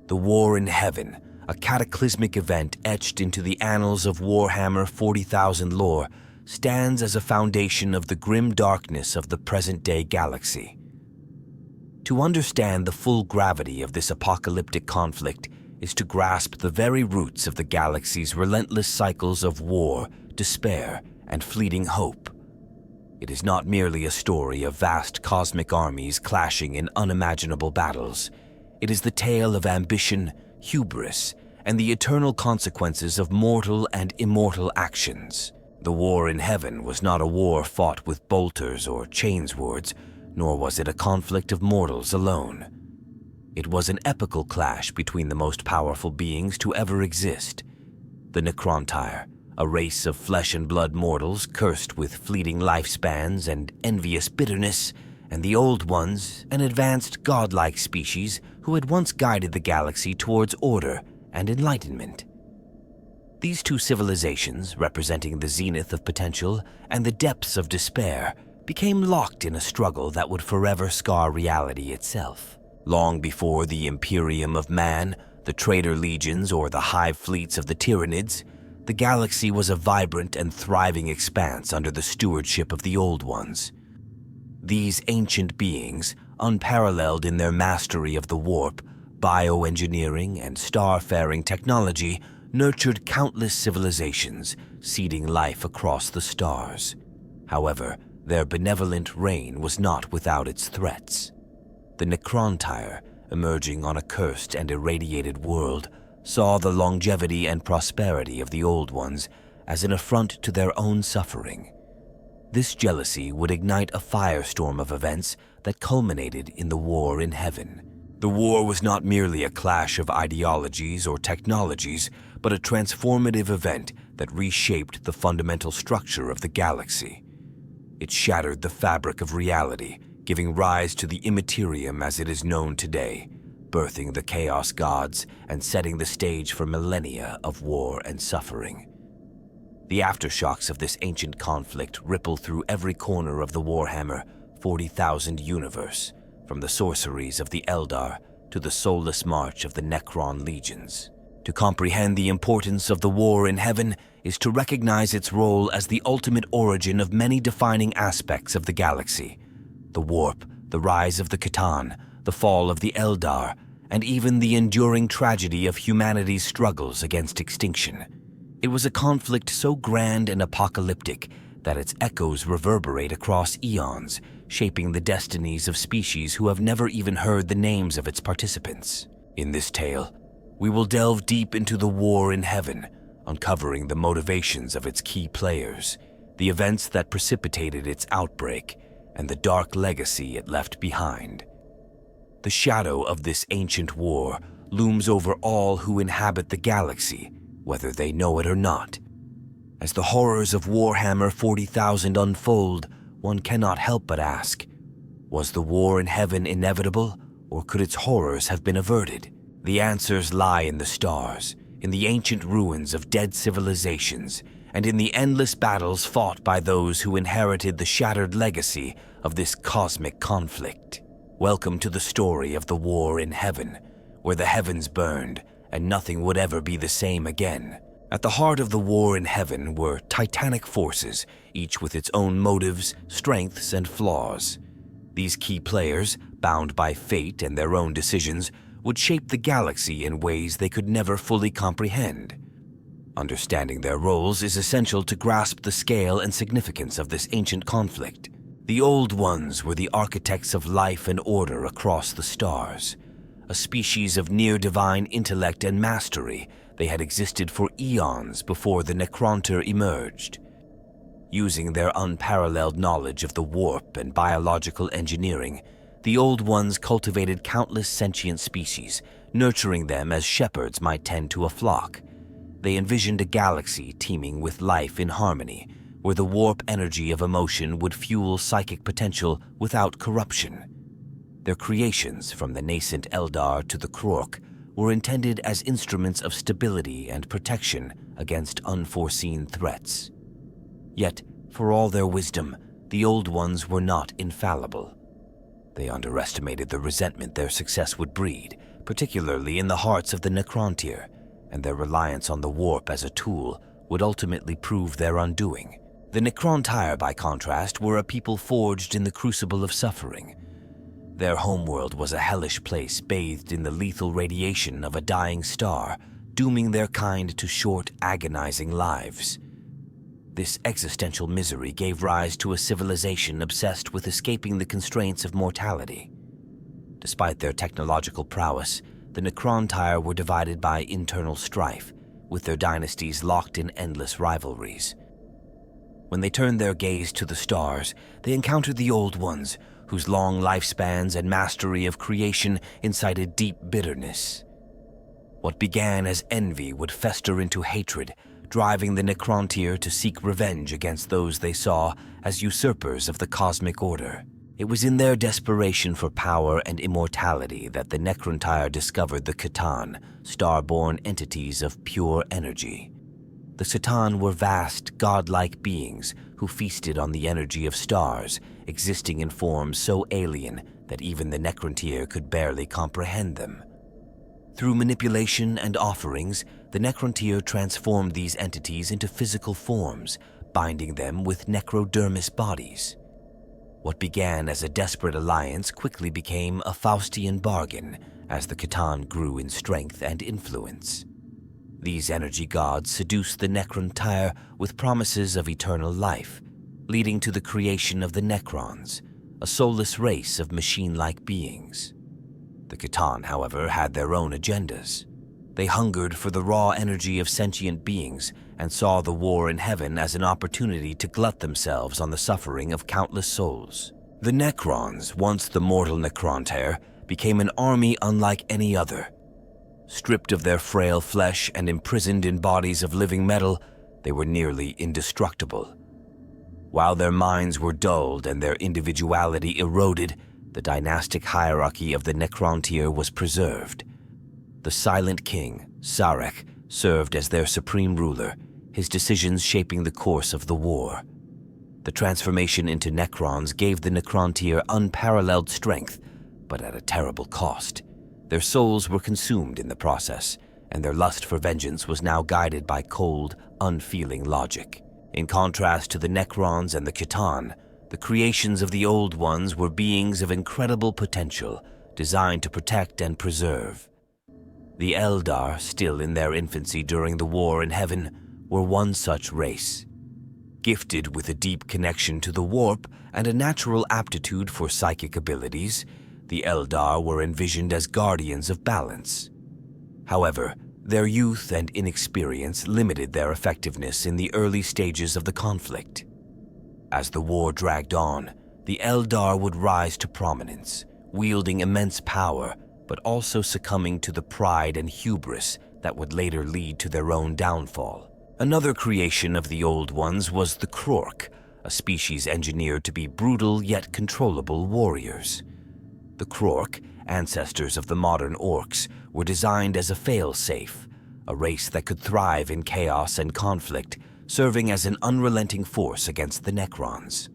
The War in Heaven, a cataclysmic event etched into the annals of Warhammer 40,000 lore, stands as a foundation of the grim darkness of the present-day galaxy. To understand the full gravity of this apocalyptic conflict is to grasp the very roots of the galaxy's relentless cycles of war, despair, and fleeting hope. It is not merely a story of vast cosmic armies clashing in unimaginable battles. It is the tale of ambition, hubris, and the eternal consequences of mortal and immortal actions. The War in Heaven was not a war fought with bolters or chainswords, nor was it a conflict of mortals alone. It was an epical clash between the most powerful beings to ever exist. The Necrontyre, a race of flesh and blood mortals cursed with fleeting lifespans and envious bitterness, and the Old Ones, an advanced godlike species who had once guided the galaxy towards order and enlightenment. These two civilizations, representing the zenith of potential and the depths of despair, became locked in a struggle that would forever scar reality itself. Long before the Imperium of Man, the Traitor Legions, or the hive fleets of the Tyranids, the galaxy was a vibrant and thriving expanse under the stewardship of the Old Ones. These ancient beings, unparalleled in their mastery of the warp, bioengineering, and starfaring technology, nurtured countless civilizations, seeding life across the stars. However, their benevolent reign was not without its threats. The Necrontyre, emerging on a cursed and irradiated world, saw the longevity and prosperity of the Old Ones as an affront to their own suffering. This jealousy would ignite a firestorm of events that culminated in the War in Heaven. The war was not merely a clash of ideologies or technologies, but a transformative event that reshaped the fundamental structure of the galaxy. It shattered the fabric of reality, giving rise to the immaterium as it is known today, birthing the Chaos Gods and setting the stage for millennia of war and suffering. The aftershocks of this ancient conflict ripple through every corner of the Warhammer 40,000 universe, from the sorceries of the Eldar to the soulless march of the Necron legions. To comprehend the importance of the War in Heaven is to recognize its role as the ultimate origin of many defining aspects of the galaxy: the warp, the rise of the Catan, the fall of the Eldar, and even the enduring tragedy of humanity's struggles against extinction. It was a conflict so grand and apocalyptic that its echoes reverberate across eons, shaping the destinies of species who have never even heard the names of its participants. In this tale, we will delve deep into the War in Heaven, uncovering the motivations of its key players, the events that precipitated its outbreak, and the dark legacy it left behind. The shadow of this ancient war looms over all who inhabit the galaxy, whether they know it or not. As the horrors of Warhammer 40,000 unfold, one cannot help but ask, was the War in Heaven inevitable, or could its horrors have been averted? The answers lie in the stars, in the ancient ruins of dead civilizations, and in the endless battles fought by those who inherited the shattered legacy of this cosmic conflict. Welcome to the story of the War in Heaven, where the heavens burned and nothing would ever be the same again. At the heart of the War in Heaven were titanic forces, each with its own motives, strengths, and flaws. These key players, bound by fate and their own decisions, would shape the galaxy in ways they could never fully comprehend. Understanding their roles is essential to grasp the scale and significance of this ancient conflict. The Old Ones were the architects of life and order across the stars. A species of near-divine intellect and mastery, they had existed for eons before the Necrontyre emerged. Using their unparalleled knowledge of the warp and biological engineering, the Old Ones cultivated countless sentient species, nurturing them as shepherds might tend to a flock. They envisioned a galaxy teeming with life in harmony, where the warp energy of emotion would fuel psychic potential without corruption. Their creations, from the nascent Eldar to the Krork, were intended as instruments of stability and protection against unforeseen threats. Yet, for all their wisdom, the Old Ones were not infallible. They underestimated the resentment their success would breed, particularly in the hearts of the Necrontyr, and their reliance on the warp as a tool would ultimately prove their undoing. The Necrontyr, by contrast, were a people forged in the crucible of suffering. Their homeworld was a hellish place bathed in the lethal radiation of a dying star, dooming their kind to short, agonizing lives. This existential misery gave rise to a civilization obsessed with escaping the constraints of mortality. Despite their technological prowess, the Necrontyr were divided by internal strife, with their dynasties locked in endless rivalries. When they turned their gaze to the stars, they encountered the Old Ones, whose long lifespans and mastery of creation incited deep bitterness. What began as envy would fester into hatred, driving the Necrontyr to seek revenge against those they saw as usurpers of the cosmic order. It was in their desperation for power and immortality that the Necrontyr discovered the C'tan, star-born entities of pure energy. The C'tan were vast, godlike beings who feasted on the energy of stars, existing in forms so alien that even the Necrontyr could barely comprehend them. Through manipulation and offerings, the Necrontyr transformed these entities into physical forms, binding them with necrodermis bodies. What began as a desperate alliance quickly became a Faustian bargain as the C'tan grew in strength and influence. These energy gods seduced the Necrontyr with promises of eternal life, leading to the creation of the Necrons, a soulless race of machine-like beings. The C'tan, however, had their own agendas. They hungered for the raw energy of sentient beings and saw the war in heaven as an opportunity to glut themselves on the suffering of countless souls. The Necrons, once the mortal Necrontyr, became an army unlike any other. Stripped of their frail flesh and imprisoned in bodies of living metal, they were nearly indestructible. While their minds were dulled and their individuality eroded, the dynastic hierarchy of the Necrontyr was preserved. The Silent King, Sarek, served as their supreme ruler, his decisions shaping the course of the war. The transformation into Necrons gave the Necrontyr unparalleled strength, but at a terrible cost. Their souls were consumed in the process, and their lust for vengeance was now guided by cold, unfeeling logic. In contrast to the Necrons and the C'tan, the creations of the Old Ones were beings of incredible potential, designed to protect and preserve. The Eldar, still in their infancy during the war in heaven, were one such race. Gifted with a deep connection to the warp and a natural aptitude for psychic abilities, the Eldar were envisioned as guardians of balance. However, their youth and inexperience limited their effectiveness in the early stages of the conflict. As the war dragged on, the Eldar would rise to prominence, wielding immense power, but also succumbing to the pride and hubris that would later lead to their own downfall. Another creation of the Old Ones was the Krork, a species engineered to be brutal yet controllable warriors. The Krork, ancestors of the modern orcs, were designed as a fail-safe, a race that could thrive in chaos and conflict, serving as an unrelenting force against the Necrons.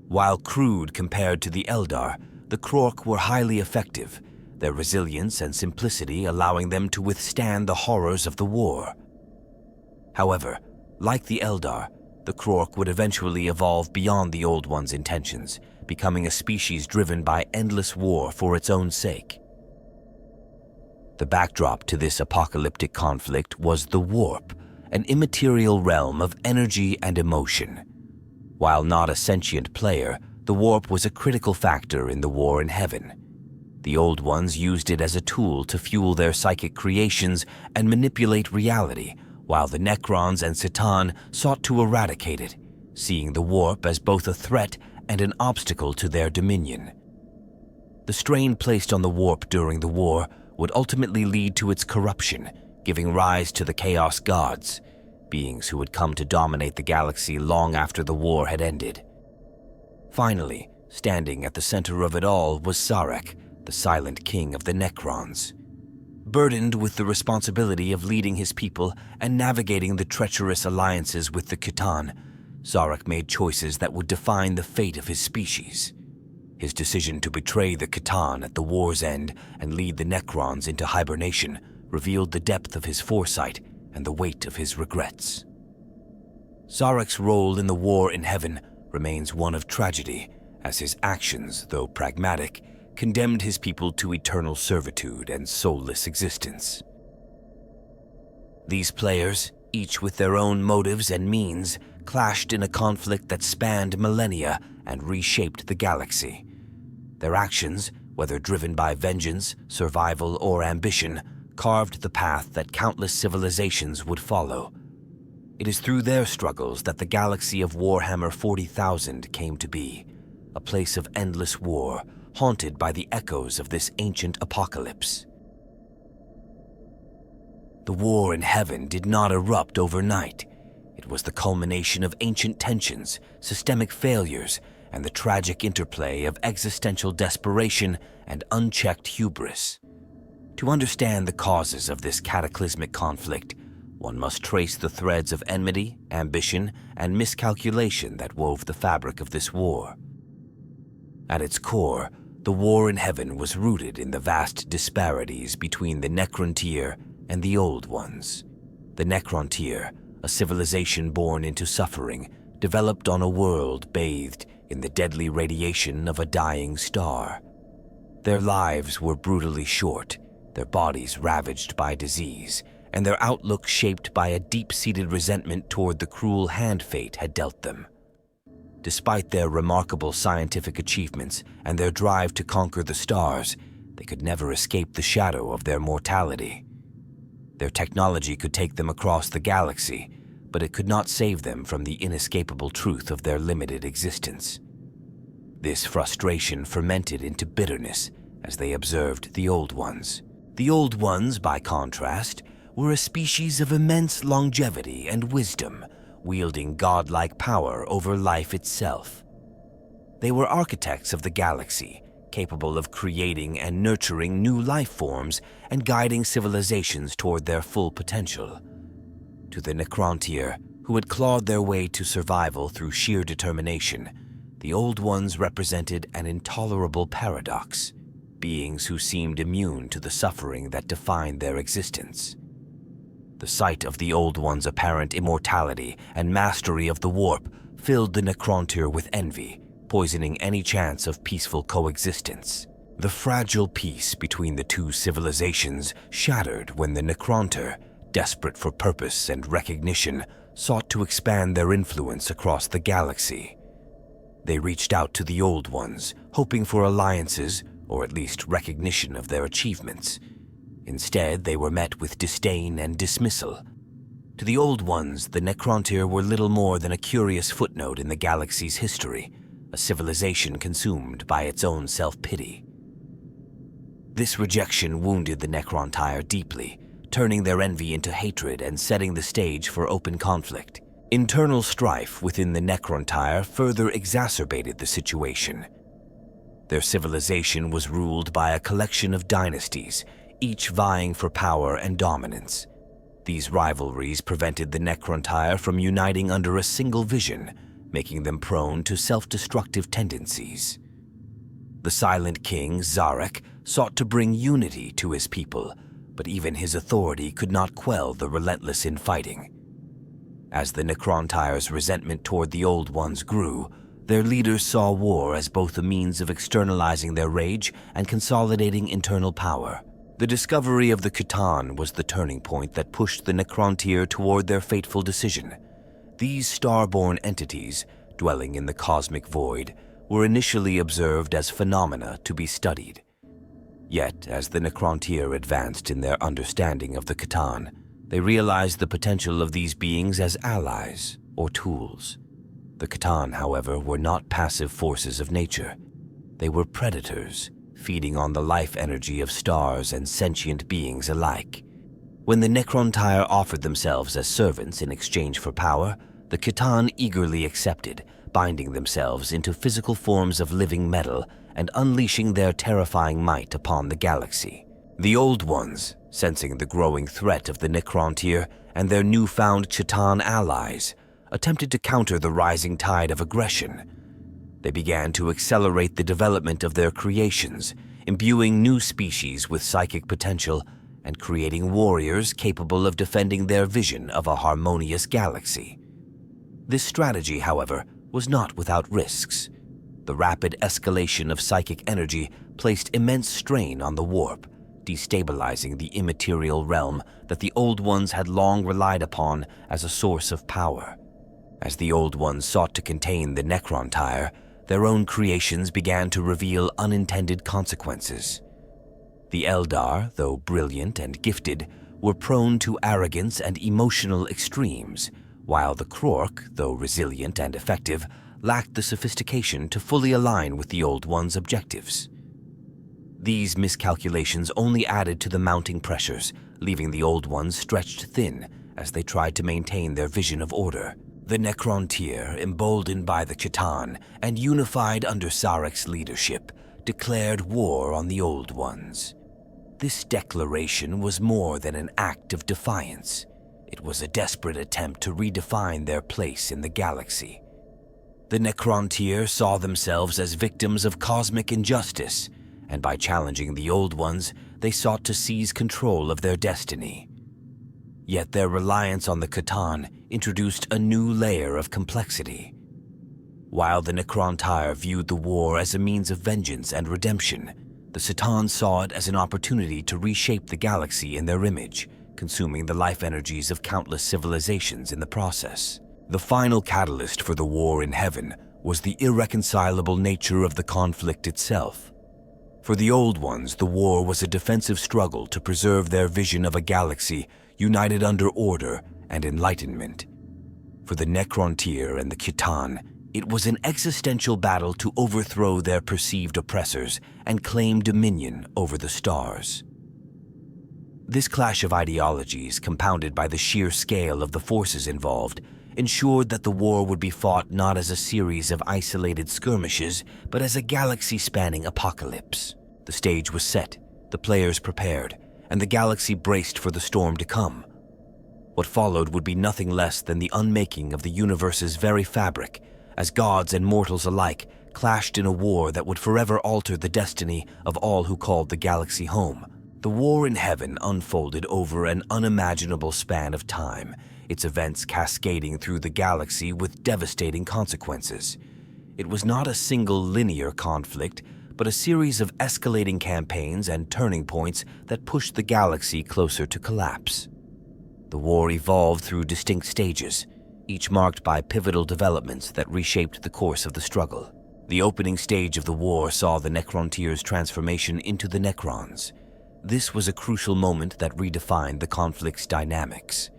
While crude compared to the Eldar, the Krork were highly effective, their resilience and simplicity allowing them to withstand the horrors of the war. However, like the Eldar, the Krork would eventually evolve beyond the Old One's intentions, becoming a species driven by endless war for its own sake. The backdrop to this apocalyptic conflict was the warp, an immaterial realm of energy and emotion. While not a sentient player, the warp was a critical factor in the war in heaven. The Old Ones used it as a tool to fuel their psychic creations and manipulate reality, while the Necrons and C'tan sought to eradicate it, seeing the warp as both a threat and an obstacle to their dominion. The strain placed on the warp during the war would ultimately lead to its corruption, giving rise to the Chaos Gods, beings who would come to dominate the galaxy long after the war had ended. Finally, standing at the center of it all was Sarek, the Silent King of the Necrons. Burdened with the responsibility of leading his people and navigating the treacherous alliances with the C'tan, Sarek made choices that would define the fate of his species. His decision to betray the C'tan at the war's end and lead the Necrons into hibernation revealed the depth of his foresight and the weight of his regrets. Zarek's role in the war in heaven remains one of tragedy, as his actions, though pragmatic, condemned his people to eternal servitude and soulless existence. These players, each with their own motives and means, clashed in a conflict that spanned millennia and reshaped the galaxy. Their actions, whether driven by vengeance, survival, or ambition, carved the path that countless civilizations would follow. It is through their struggles that the galaxy of Warhammer 40,000 came to be, a place of endless war, haunted by the echoes of this ancient apocalypse. The war in heaven did not erupt overnight. It was the culmination of ancient tensions, systemic failures, and the tragic interplay of existential desperation and unchecked hubris. To understand the causes of this cataclysmic conflict, one must trace the threads of enmity, ambition, and miscalculation that wove the fabric of this war. At its core, the war in heaven was rooted in the vast disparities between the Necrontyr and the Old Ones. The Necrontyr, a civilization born into suffering, developed on a world bathed in the deadly radiation of a dying star. Their lives were brutally short, their bodies ravaged by disease, and their outlook shaped by a deep-seated resentment toward the cruel hand fate had dealt them. Despite their remarkable scientific achievements and their drive to conquer the stars, they could never escape the shadow of their mortality. Their technology could take them across the galaxy, but it could not save them from the inescapable truth of their limited existence. This frustration fermented into bitterness as they observed the Old Ones. The Old Ones, by contrast, were a species of immense longevity and wisdom, wielding godlike power over life itself. They were architects of the galaxy, capable of creating and nurturing new life forms and guiding civilizations toward their full potential. To the Necrontyr, who had clawed their way to survival through sheer determination, the Old Ones represented an intolerable paradox, beings who seemed immune to the suffering that defined their existence. The sight of the Old Ones' apparent immortality and mastery of the warp filled the Necrontyr with envy, poisoning any chance of peaceful coexistence. The fragile peace between the two civilizations shattered when the Necrontyr, desperate for purpose and recognition, sought to expand their influence across the galaxy. They reached out to the Old Ones, hoping for alliances, or at least recognition of their achievements. Instead, they were met with disdain and dismissal. To the Old Ones, the Necrontyr were little more than a curious footnote in the galaxy's history, a civilization consumed by its own self-pity. This rejection wounded the Necrontyr deeply, turning their envy into hatred and setting the stage for open conflict. Internal strife within the Necrontyr further exacerbated the situation. Their civilization was ruled by a collection of dynasties, each vying for power and dominance. These rivalries prevented the Necrontyr from uniting under a single vision, making them prone to self-destructive tendencies. The Silent King, Zarek, sought to bring unity to his people, but even his authority could not quell the relentless infighting. As the Necrontyr's resentment toward the Old Ones grew, their leaders saw war as both a means of externalizing their rage and consolidating internal power. The discovery of the C'tan was the turning point that pushed the Necrontyr toward their fateful decision. These star-born entities, dwelling in the cosmic void, were initially observed as phenomena to be studied. Yet, as the Necrontyr advanced in their understanding of the C'tan, they realized the potential of these beings as allies or tools. The C'tan, however, were not passive forces of nature. They were predators, feeding on the life energy of stars and sentient beings alike. When the Necrontyr offered themselves as servants in exchange for power, the C'tan eagerly accepted, binding themselves into physical forms of living metal and unleashing their terrifying might upon the galaxy. The Old Ones, sensing the growing threat of the Necrontyr and their newfound C'tan allies, attempted to counter the rising tide of aggression. They began to accelerate the development of their creations, imbuing new species with psychic potential and creating warriors capable of defending their vision of a harmonious galaxy. This strategy, however, was not without risks. The rapid escalation of psychic energy placed immense strain on the warp, destabilizing the immaterial realm that the Old Ones had long relied upon as a source of power. As the Old Ones sought to contain the Necron-Tyre, their own creations began to reveal unintended consequences. The Eldar, though brilliant and gifted, were prone to arrogance and emotional extremes, while the Krork, though resilient and effective, lacked the sophistication to fully align with the Old Ones' objectives. These miscalculations only added to the mounting pressures, leaving the Old Ones stretched thin as they tried to maintain their vision of order. The Necron-Tyr, emboldened by the Khitan and unified under Sarek's leadership, declared war on the Old Ones. This declaration was more than an act of defiance. It was a desperate attempt to redefine their place in the galaxy. The Necron-Tyr saw themselves as victims of cosmic injustice, and by challenging the Old Ones, they sought to seize control of their destiny. Yet their reliance on the Khitan introduced a new layer of complexity. While the Necron-Tyr viewed the war as a means of vengeance and redemption, the C'tan saw it as an opportunity to reshape the galaxy in their image, consuming the life energies of countless civilizations in the process. The final catalyst for the war in heaven was the irreconcilable nature of the conflict itself. For the Old Ones, the war was a defensive struggle to preserve their vision of a galaxy united under order and enlightenment. For the Necron-Tyr and the Khitan, it was an existential battle to overthrow their perceived oppressors and claim dominion over the stars. This clash of ideologies, compounded by the sheer scale of the forces involved, ensured that the war would be fought not as a series of isolated skirmishes, but as a galaxy-spanning apocalypse. The stage was set, the players prepared, and the galaxy braced for the storm to come. What followed would be nothing less than the unmaking of the universe's very fabric, as gods and mortals alike clashed in a war that would forever alter the destiny of all who called the galaxy home. The war in heaven unfolded over an unimaginable span of time, its events cascading through the galaxy with devastating consequences. It was not a single linear conflict, but a series of escalating campaigns and turning points that pushed the galaxy closer to collapse. The war evolved through distinct stages, each marked by pivotal developments that reshaped the course of the struggle. The opening stage of the war saw the Necron-Tyr's transformation into the Necrons. This was a crucial moment that redefined the conflict's dynamics.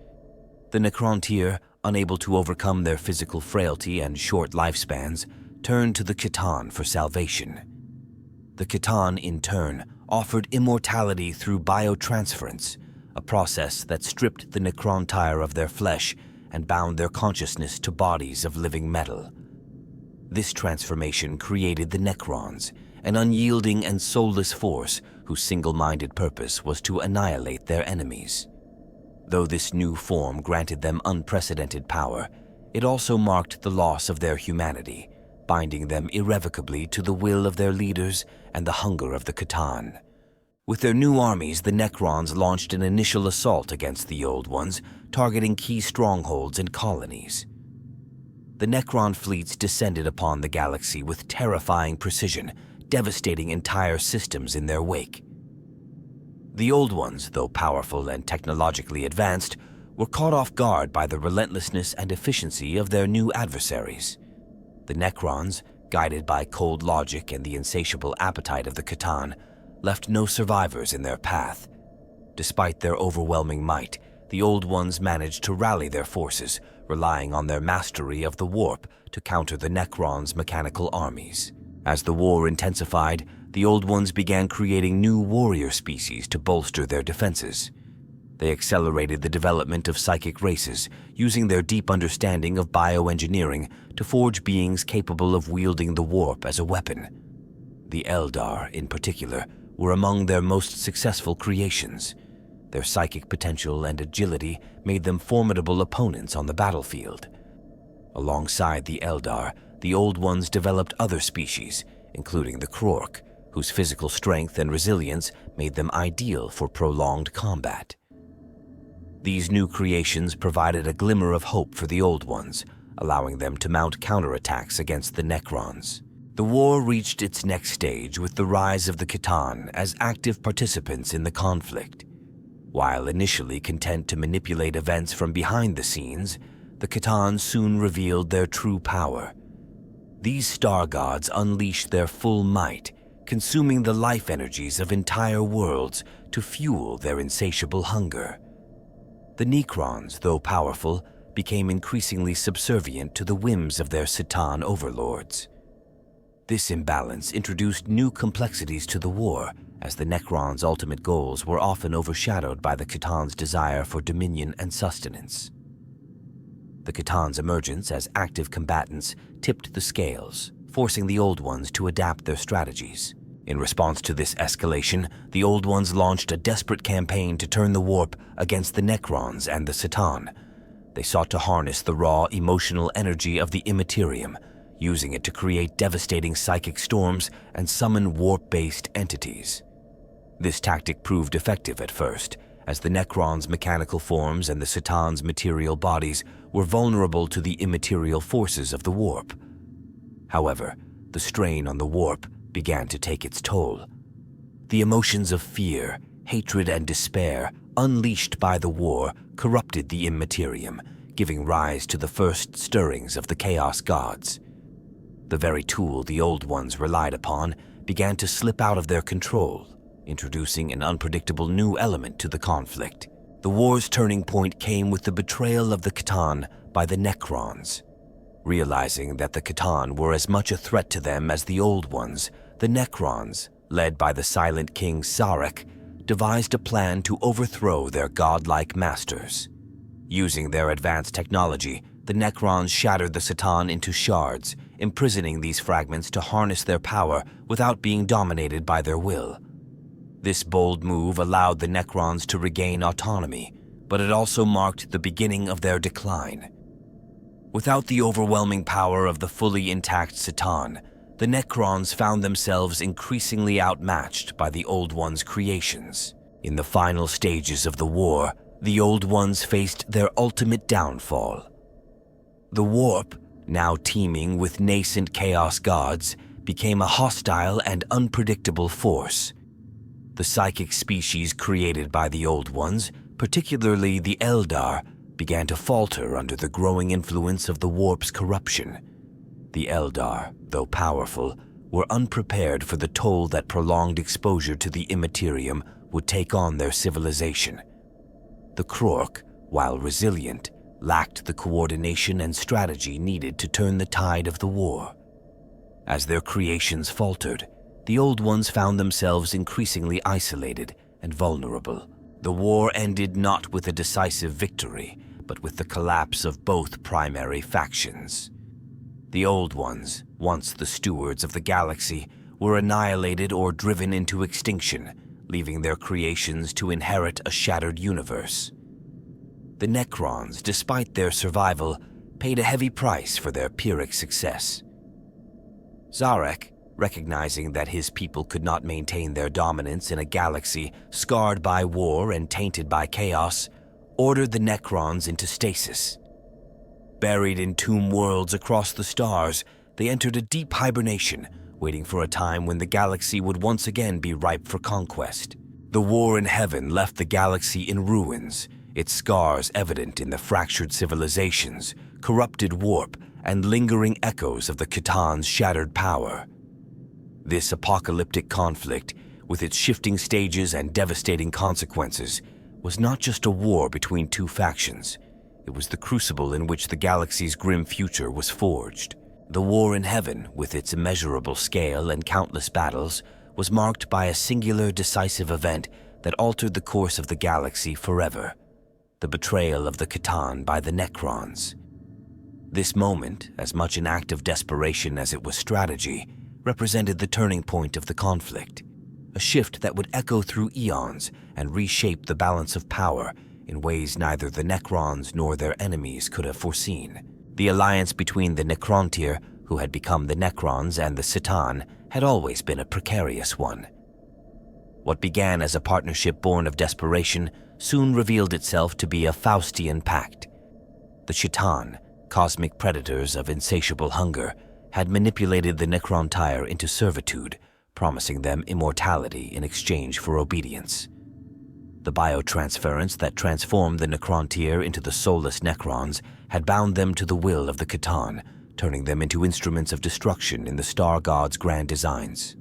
The Necron-Tyr, unable to overcome their physical frailty and short lifespans, turned to the Khitan for salvation. The Khitan, in turn, offered immortality through biotransference, a process that stripped the Necron-Tyr of their flesh and bound their consciousness to bodies of living metal. This transformation created the Necrons, an unyielding and soulless force whose single-minded purpose was to annihilate their enemies. Though this new form granted them unprecedented power, it also marked the loss of their humanity, binding them irrevocably to the will of their leaders and the hunger of the Khitan. With their new armies, the Necrons launched an initial assault against the Old Ones, targeting key strongholds and colonies. The Necron fleets descended upon the galaxy with terrifying precision, devastating entire systems in their wake. The Old Ones, though powerful and technologically advanced, were caught off guard by the relentlessness and efficiency of their new adversaries. The Necrons, guided by cold logic and the insatiable appetite of the Khitan, left no survivors in their path. Despite their overwhelming might, the Old Ones managed to rally their forces, relying on their mastery of the warp to counter the Necrons' mechanical armies. As the war intensified, the Old Ones began creating new warrior species to bolster their defenses. They accelerated the development of psychic races, using their deep understanding of bioengineering to forge beings capable of wielding the warp as a weapon. The Eldar, in particular, were among their most successful creations. Their psychic potential and agility made them formidable opponents on the battlefield. Alongside the Eldar, the Old Ones developed other species, including the Krork, whose physical strength and resilience made them ideal for prolonged combat. These new creations provided a glimmer of hope for the Old Ones, allowing them to mount counterattacks against the Necrons. The war reached its next stage with the rise of the C'tan as active participants in the conflict. While initially content to manipulate events from behind the scenes, the C'tan soon revealed their true power. These star gods unleashed their full might, consuming the life energies of entire worlds to fuel their insatiable hunger. The Necrons, though powerful, became increasingly subservient to the whims of their C'tan overlords. This imbalance introduced new complexities to the war, as the Necrons' ultimate goals were often overshadowed by the C'tan's desire for dominion and sustenance. The C'tan's emergence as active combatants tipped the scales, forcing the Old Ones to adapt their strategies. In response to this escalation, the Old Ones launched a desperate campaign to turn the warp against the Necrons and the C'tan. They sought to harness the raw emotional energy of the Immaterium, using it to create devastating psychic storms and summon warp-based entities. This tactic proved effective at first, as the Necrons' mechanical forms and the C'tan's material bodies were vulnerable to the immaterial forces of the warp. However, the strain on the warp began to take its toll. The emotions of fear, hatred, and despair unleashed by the war corrupted the Immaterium, giving rise to the first stirrings of the Chaos Gods. The very tool the Old Ones relied upon began to slip out of their control, introducing an unpredictable new element to the conflict. The war's turning point came with the betrayal of the C'tan by the Necrons. Realizing that the C'tan were as much a threat to them as the Old Ones, the Necrons, led by the Silent King Zarek, devised a plan to overthrow their godlike masters. Using their advanced technology, the Necrons shattered the C'tan into shards, imprisoning these fragments to harness their power without being dominated by their will. This bold move allowed the Necrons to regain autonomy, but it also marked the beginning of their decline. Without the overwhelming power of the fully intact C'tan, the Necrons found themselves increasingly outmatched by the Old Ones' creations. In the final stages of the war, the Old Ones faced their ultimate downfall. The warp, now teeming with nascent chaos gods, became a hostile and unpredictable force. The psychic species created by the Old Ones, particularly the Eldar, began to falter under the growing influence of the warp's corruption. The Eldar, though powerful, were unprepared for the toll that prolonged exposure to the Immaterium would take on their civilization. The Krork, while resilient, lacked the coordination and strategy needed to turn the tide of the war. As their creations faltered, the Old Ones found themselves increasingly isolated and vulnerable. The war ended not with a decisive victory, but with the collapse of both primary factions. The Old Ones, once the stewards of the galaxy, were annihilated or driven into extinction, leaving their creations to inherit a shattered universe. The Necrons, despite their survival, paid a heavy price for their Pyrrhic success. Zarek, recognizing that his people could not maintain their dominance in a galaxy scarred by war and tainted by chaos, ordered the Necrons into stasis. Buried in tomb worlds across the stars, they entered a deep hibernation, waiting for a time when the galaxy would once again be ripe for conquest. The war in heaven left the galaxy in ruins, its scars evident in the fractured civilizations, corrupted warp, and lingering echoes of the C'tan's shattered power. This apocalyptic conflict, with its shifting stages and devastating consequences, was not just a war between two factions. It was the crucible in which the galaxy's grim future was forged. The war in heaven, with its immeasurable scale and countless battles, was marked by a singular decisive event that altered the course of the galaxy forever: the betrayal of the C'tan by the Necrons. This moment, as much an act of desperation as it was strategy, represented the turning point of the conflict, a shift that would echo through eons and reshape the balance of power in ways neither the Necrons nor their enemies could have foreseen. The alliance between the Necrontyr who had become the Necrons and the Citan, had always been a precarious one. What began as a partnership born of desperation soon revealed itself to be a Faustian pact. The Citan, cosmic predators of insatiable hunger, had manipulated the Necrontyre into servitude, promising them immortality in exchange for obedience. The biotransference that transformed the Necrontyre into the soulless Necrons had bound them to the will of the Citan, turning them into instruments of destruction in the Star God's grand designs.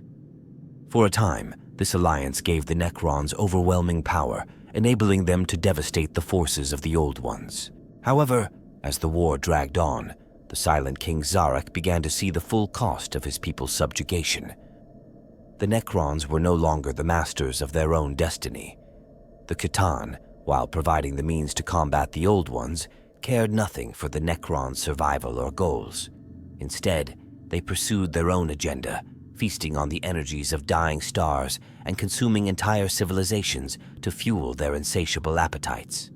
For a time, this alliance gave the Necrons overwhelming power, enabling them to devastate the forces of the Old Ones. However, as the war dragged on, the Silent King Zarek began to see the full cost of his people's subjugation. The Necrons were no longer the masters of their own destiny. The Citan, while providing the means to combat the Old Ones, cared nothing for the Necrons' survival or goals. Instead, they pursued their own agenda, feasting on the energies of dying stars and consuming entire civilizations to fuel their insatiable appetites.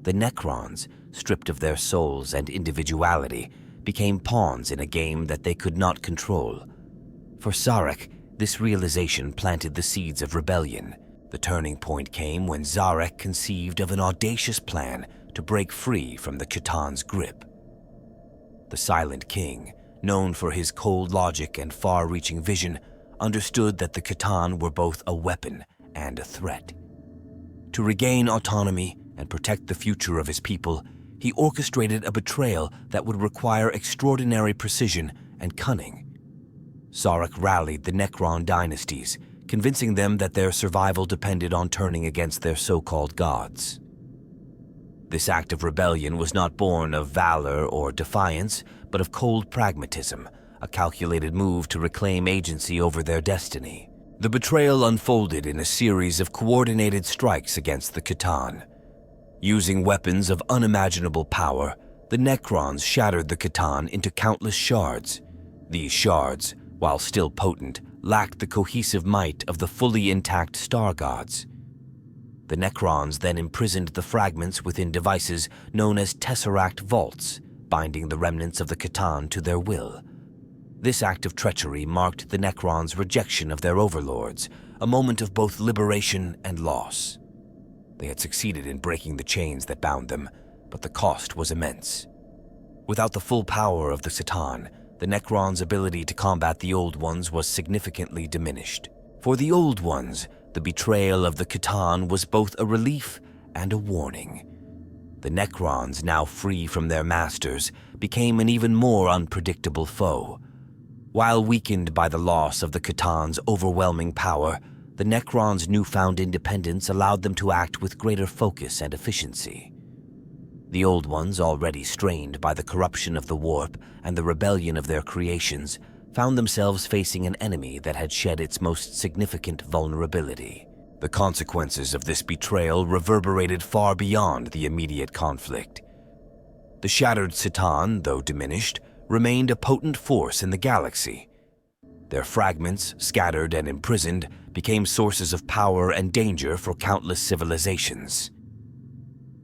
The Necrons, stripped of their souls and individuality, became pawns in a game that they could not control. For Zarek, this realization planted the seeds of rebellion. The turning point came when Zarek conceived of an audacious plan to break free from the Citan's grip. The Silent King, known for his cold logic and far-reaching vision, understood that the Citan were both a weapon and a threat. To regain autonomy and protect the future of his people, he orchestrated a betrayal that would require extraordinary precision and cunning. Zarek rallied the Necron dynasties, convincing them that their survival depended on turning against their so-called gods. This act of rebellion was not born of valor or defiance, but of cold pragmatism, a calculated move to reclaim agency over their destiny. The betrayal unfolded in a series of coordinated strikes against the Citan. Using weapons of unimaginable power, the Necrons shattered the Citan into countless shards. These shards, while still potent, lacked the cohesive might of the fully intact star gods. The Necrons then imprisoned the fragments within devices known as Tesseract vaults, binding the remnants of the Citan to their will. This act of treachery marked the Necrons' rejection of their overlords, a moment of both liberation and loss. They had succeeded in breaking the chains that bound them, but the cost was immense. Without the full power of the Citan, the Necrons' ability to combat the Old Ones was significantly diminished. For the Old Ones, the betrayal of the Citan was both a relief and a warning. The Necrons, now free from their masters, became an even more unpredictable foe. While weakened by the loss of the Citan's overwhelming power, the Necrons' newfound independence allowed them to act with greater focus and efficiency. The Old Ones, already strained by the corruption of the warp and the rebellion of their creations, found themselves facing an enemy that had shed its most significant vulnerability. The consequences of this betrayal reverberated far beyond the immediate conflict. The shattered Citan, though diminished, remained a potent force in the galaxy. Their fragments, scattered and imprisoned, became sources of power and danger for countless civilizations.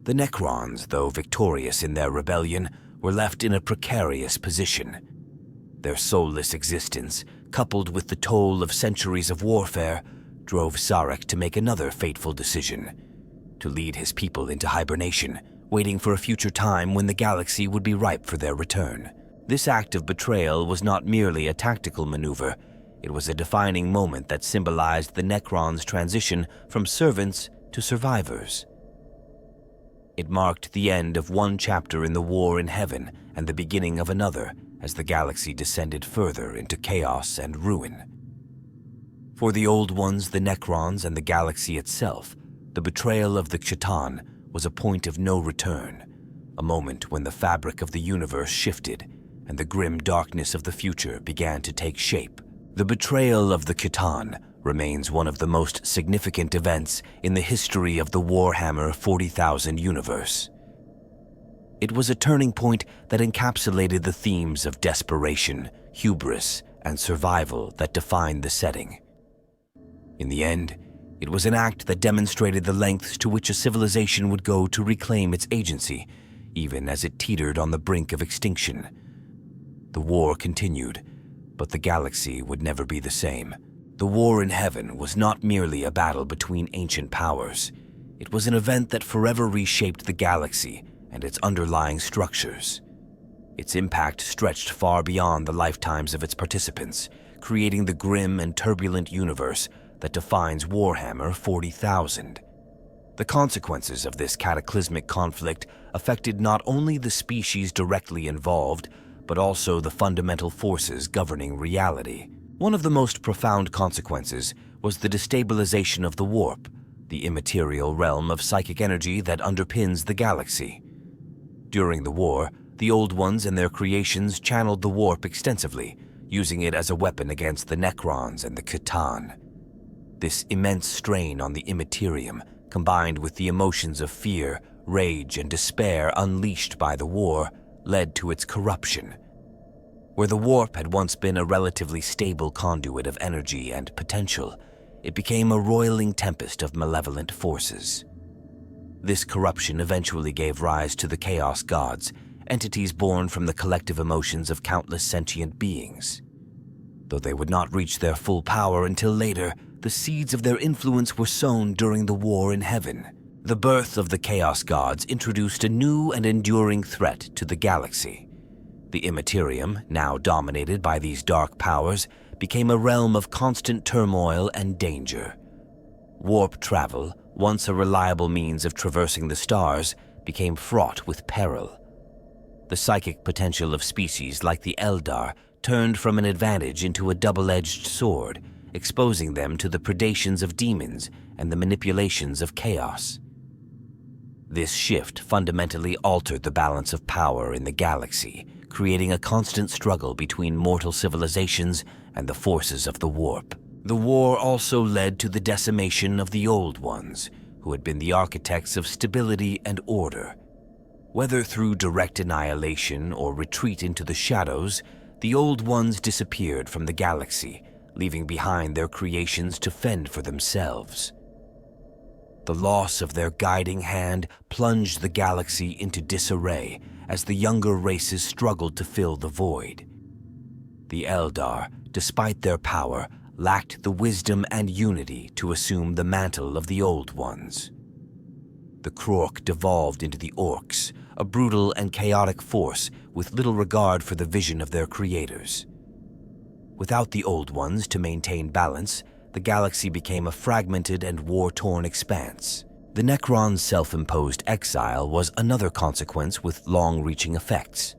The Necrons, though victorious in their rebellion, were left in a precarious position. Their soulless existence, coupled with the toll of centuries of warfare, drove Zarek to make another fateful decision: to lead his people into hibernation, waiting for a future time when the galaxy would be ripe for their return. This act of betrayal was not merely a tactical maneuver. It was a defining moment that symbolized the Necrons' transition from servants to survivors. It marked the end of one chapter in the war in heaven and the beginning of another as the galaxy descended further into chaos and ruin. For the Old Ones, the Necrons, and the galaxy itself, the betrayal of the Citan was a point of no return, a moment when the fabric of the universe shifted and the grim darkness of the future began to take shape. The betrayal of the Citan remains one of the most significant events in the history of the Warhammer 40,000 universe. It was a turning point that encapsulated the themes of desperation, hubris, and survival that defined the setting. In the end, it was an act that demonstrated the lengths to which a civilization would go to reclaim its agency, even as it teetered on the brink of extinction. The war continued, but the galaxy would never be the same. The war in heaven was not merely a battle between ancient powers. It was an event that forever reshaped the galaxy and its underlying structures. Its impact stretched far beyond the lifetimes of its participants, creating the grim and turbulent universe that defines Warhammer 40,000. The consequences of this cataclysmic conflict affected not only the species directly involved, but also the fundamental forces governing reality. One of the most profound consequences was the destabilization of the warp, the immaterial realm of psychic energy that underpins the galaxy. During the war, the Old Ones and their creations channeled the warp extensively, using it as a weapon against the Necrons and the C'tan. This immense strain on the immaterium, combined with the emotions of fear, rage, and despair unleashed by the war, led to its corruption. Where the warp had once been a relatively stable conduit of energy and potential, it became a roiling tempest of malevolent forces. This corruption eventually gave rise to the Chaos Gods, entities born from the collective emotions of countless sentient beings. Though they would not reach their full power until later, the seeds of their influence were sown during the war in heaven. The birth of the Chaos Gods introduced a new and enduring threat to the galaxy. The Immaterium, now dominated by these dark powers, became a realm of constant turmoil and danger. Warp travel, once a reliable means of traversing the stars, became fraught with peril. The psychic potential of species like the Eldar turned from an advantage into a double-edged sword, exposing them to the predations of demons and the manipulations of chaos. This shift fundamentally altered the balance of power in the galaxy, creating a constant struggle between mortal civilizations and the forces of the warp. The war also led to the decimation of the Old Ones, who had been the architects of stability and order. Whether through direct annihilation or retreat into the shadows, the Old Ones disappeared from the galaxy, leaving behind their creations to fend for themselves. The loss of their guiding hand plunged the galaxy into disarray as the younger races struggled to fill the void. The Eldar, despite their power, lacked the wisdom and unity to assume the mantle of the Old Ones. The Krork devolved into the Orcs, a brutal and chaotic force with little regard for the vision of their creators. Without the Old Ones to maintain balance, the galaxy became a fragmented and war-torn expanse. The Necrons' self-imposed exile was another consequence with long-reaching effects.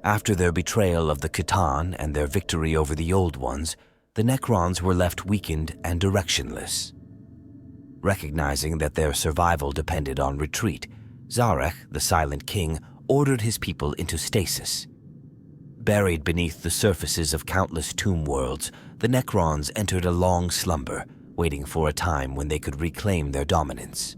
After their betrayal of the C'tan and their victory over the Old Ones, the Necrons were left weakened and directionless. Recognizing that their survival depended on retreat, Zarek, the Silent King, ordered his people into stasis. Buried beneath the surfaces of countless tomb worlds, the Necrons entered a long slumber, waiting for a time when they could reclaim their dominance.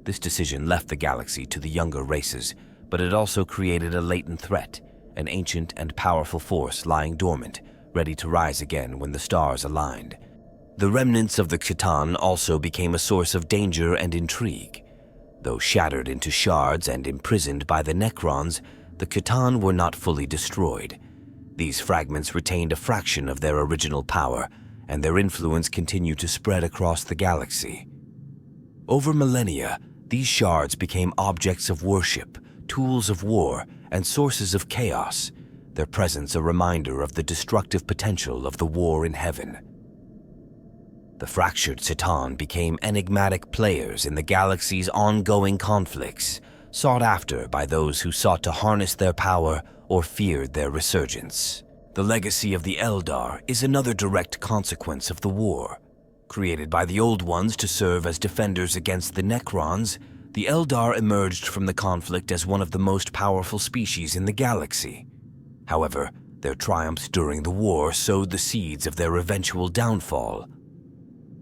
This decision left the galaxy to the younger races, but it also created a latent threat, an ancient and powerful force lying dormant, ready to rise again when the stars aligned. The remnants of the C'tan also became a source of danger and intrigue. Though shattered into shards and imprisoned by the Necrons, the C'tan were not fully destroyed. These fragments retained a fraction of their original power, and their influence continued to spread across the galaxy. Over millennia, these shards became objects of worship, tools of war, and sources of chaos, their presence a reminder of the destructive potential of the war in heaven. The fractured C'tan became enigmatic players in the galaxy's ongoing conflicts, sought after by those who sought to harness their power or feared their resurgence. The legacy of the Eldar is another direct consequence of the war. Created by the Old Ones to serve as defenders against the Necrons, the Eldar emerged from the conflict as one of the most powerful species in the galaxy. However, their triumphs during the war sowed the seeds of their eventual downfall.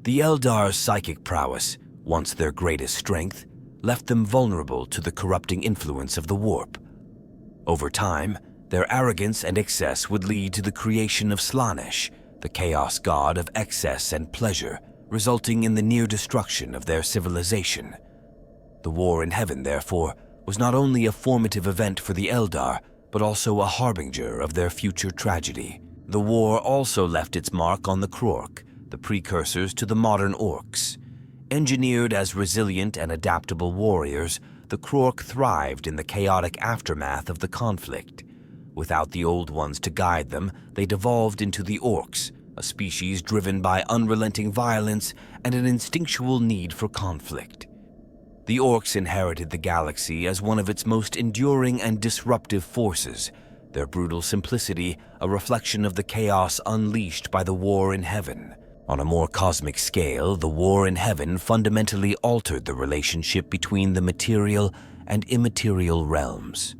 The Eldar's psychic prowess, once their greatest strength, left them vulnerable to the corrupting influence of the warp. Over time, their arrogance and excess would lead to the creation of Slaanesh, the chaos god of excess and pleasure, resulting in the near destruction of their civilization. The war in heaven, therefore, was not only a formative event for the Eldar, but also a harbinger of their future tragedy. The war also left its mark on the Krork, the precursors to the modern orcs. Engineered as resilient and adaptable warriors, the Krork thrived in the chaotic aftermath of the conflict. Without the Old Ones to guide them, they devolved into the orcs, a species driven by unrelenting violence and an instinctual need for conflict. The orcs inherited the galaxy as one of its most enduring and disruptive forces, their brutal simplicity a reflection of the chaos unleashed by the war in heaven. On a more cosmic scale, the war in heaven fundamentally altered the relationship between the material and immaterial realms.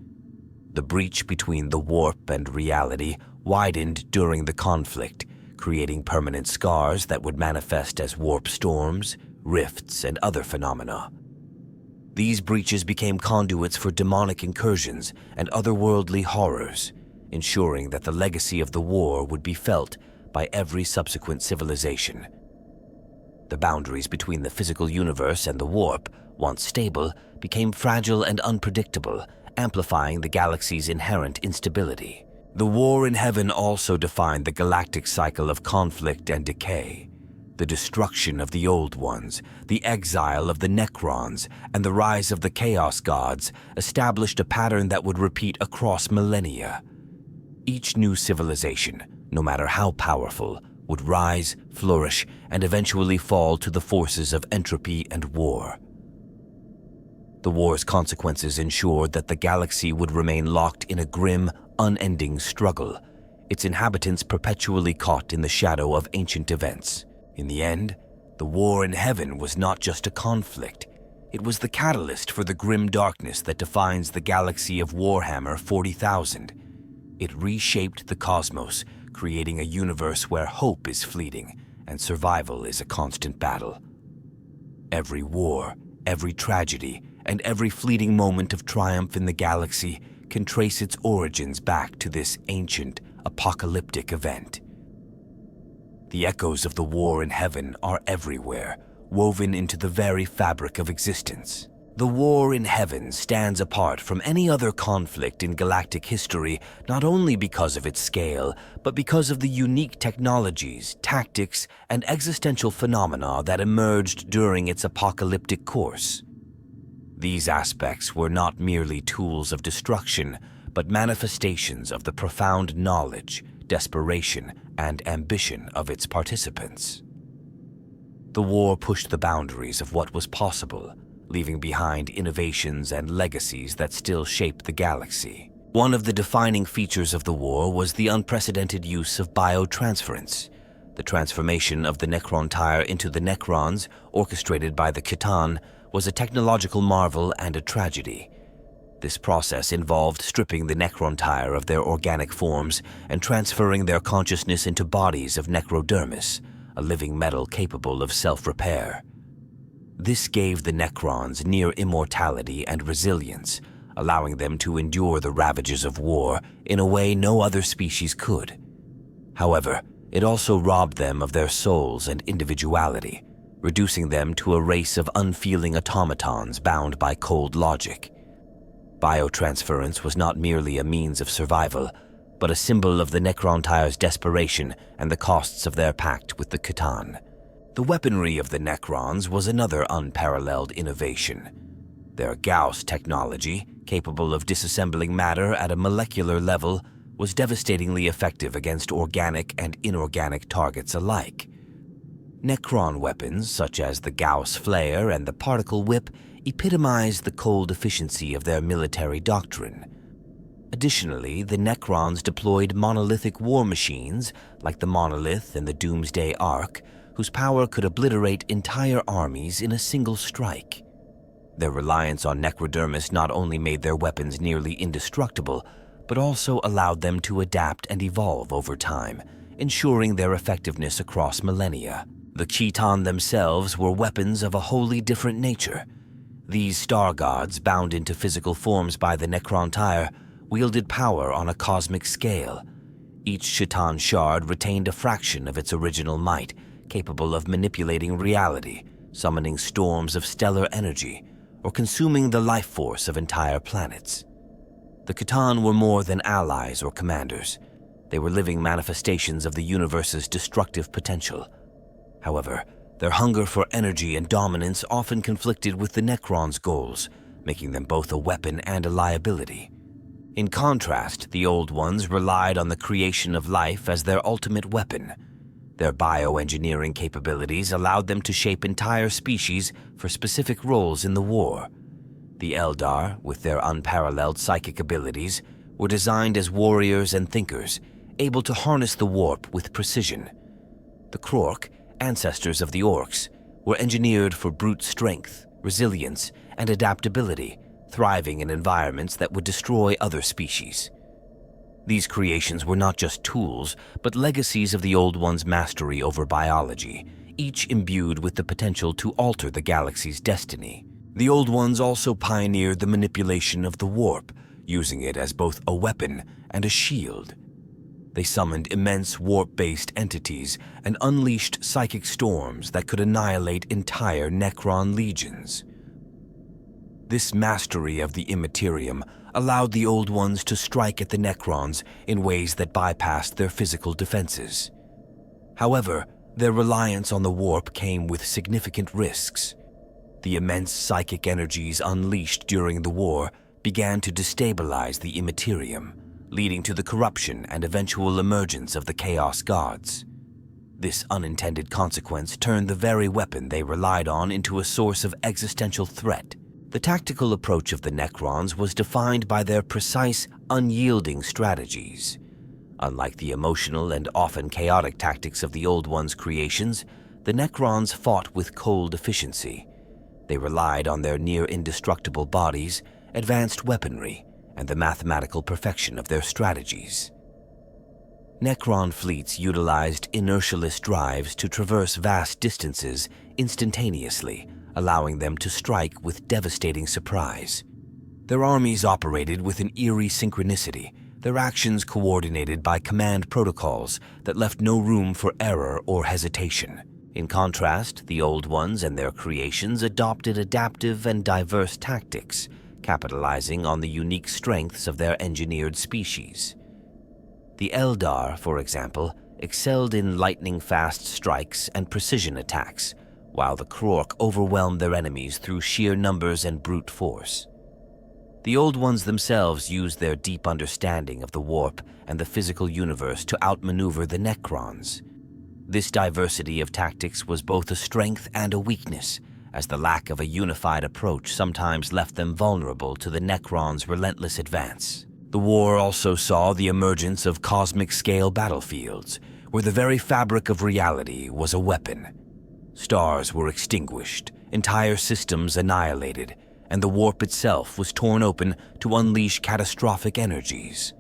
The breach between the warp and reality widened during the conflict, creating permanent scars that would manifest as warp storms, rifts, and other phenomena. These breaches became conduits for demonic incursions and otherworldly horrors, ensuring that the legacy of the war would be felt by every subsequent civilization. The boundaries between the physical universe and the warp, once stable, became fragile and unpredictable, amplifying the galaxy's inherent instability. The war in heaven also defined the galactic cycle of conflict and decay. The destruction of the Old Ones, the exile of the Necrons, and the rise of the Chaos Gods established a pattern that would repeat across millennia. Each new civilization, no matter how powerful, would rise, flourish, and eventually fall to the forces of entropy and war. The war's consequences ensured that the galaxy would remain locked in a grim, unending struggle, its inhabitants perpetually caught in the shadow of ancient events. In the end, the war in heaven was not just a conflict. It was the catalyst for the grim darkness that defines the galaxy of Warhammer 40,000. It reshaped the cosmos, creating a universe where hope is fleeting and survival is a constant battle. Every war, every tragedy, and every fleeting moment of triumph in the galaxy can trace its origins back to this ancient, apocalyptic event. The echoes of the war in heaven are everywhere, woven into the very fabric of existence. The war in heaven stands apart from any other conflict in galactic history not only because of its scale, but because of the unique technologies, tactics, and existential phenomena that emerged during its apocalyptic course. These aspects were not merely tools of destruction, but manifestations of the profound knowledge, desperation, and ambition of its participants. The war pushed the boundaries of what was possible, leaving behind innovations and legacies that still shape the galaxy. One of the defining features of the war was the unprecedented use of biotransference. The transformation of the Necron tire into the Necrons, orchestrated by the Khitan, was a technological marvel and a tragedy. This process involved stripping the Necron tire of their organic forms and transferring their consciousness into bodies of necrodermis, a living metal capable of self-repair. This gave the Necrons near immortality and resilience, allowing them to endure the ravages of war in a way no other species could. However, it also robbed them of their souls and individuality, reducing them to a race of unfeeling automatons bound by cold logic. Biotransference was not merely a means of survival, but a symbol of the Necron tire's desperation and the costs of their pact with the Khitan. The weaponry of the Necrons was another unparalleled innovation. Their Gauss technology, capable of disassembling matter at a molecular level, was devastatingly effective against organic and inorganic targets alike. Necron weapons, such as the Gauss flare and the particle whip, epitomized the cold efficiency of their military doctrine. Additionally, the Necrons deployed monolithic war machines, like the Monolith and the Doomsday Ark, whose power could obliterate entire armies in a single strike. Their reliance on necrodermis not only made their weapons nearly indestructible, but also allowed them to adapt and evolve over time, ensuring their effectiveness across millennia. The Khitan themselves were weapons of a wholly different nature. These star gods, bound into physical forms by the Necron tire, wielded power on a cosmic scale. Each Khitan shard retained a fraction of its original might, capable of manipulating reality, summoning storms of stellar energy, or consuming the life force of entire planets. The C'tan were more than allies or commanders. They were living manifestations of the universe's destructive potential. However, their hunger for energy and dominance often conflicted with the Necrons' goals, making them both a weapon and a liability. In contrast, the Old Ones relied on the creation of life as their ultimate weapon. Their bioengineering capabilities allowed them to shape entire species for specific roles in the war. The Eldar, with their unparalleled psychic abilities, were designed as warriors and thinkers, able to harness the warp with precision. The Krork, ancestors of the Orcs, were engineered for brute strength, resilience, and adaptability, thriving in environments that would destroy other species. These creations were not just tools, but legacies of the Old Ones' mastery over biology, each imbued with the potential to alter the galaxy's destiny. The Old Ones also pioneered the manipulation of the warp, using it as both a weapon and a shield. They summoned immense warp-based entities and unleashed psychic storms that could annihilate entire Necron legions. This mastery of the Immaterium allowed the Old Ones to strike at the Necrons in ways that bypassed their physical defenses. However, their reliance on the warp came with significant risks. The immense psychic energies unleashed during the war began to destabilize the Immaterium, leading to the corruption and eventual emergence of the Chaos Gods. This unintended consequence turned the very weapon they relied on into a source of existential threat. The tactical approach of the Necrons was defined by their precise, unyielding strategies. Unlike the emotional and often chaotic tactics of the Old Ones' creations, the Necrons fought with cold efficiency. They relied on their near-indestructible bodies, advanced weaponry, and the mathematical perfection of their strategies. Necron fleets utilized inertialess drives to traverse vast distances instantaneously, allowing them to strike with devastating surprise. Their armies operated with an eerie synchronicity, their actions coordinated by command protocols that left no room for error or hesitation. In contrast, the Old Ones and their creations adopted adaptive and diverse tactics, capitalizing on the unique strengths of their engineered species. The Eldar, for example, excelled in lightning-fast strikes and precision attacks, while the Krork overwhelmed their enemies through sheer numbers and brute force. The Old Ones themselves used their deep understanding of the warp and the physical universe to outmaneuver the Necrons. This diversity of tactics was both a strength and a weakness, as the lack of a unified approach sometimes left them vulnerable to the Necrons' relentless advance. The war also saw the emergence of cosmic-scale battlefields, where the very fabric of reality was a weapon. Stars were extinguished, entire systems annihilated, and the warp itself was torn open to unleash catastrophic energies.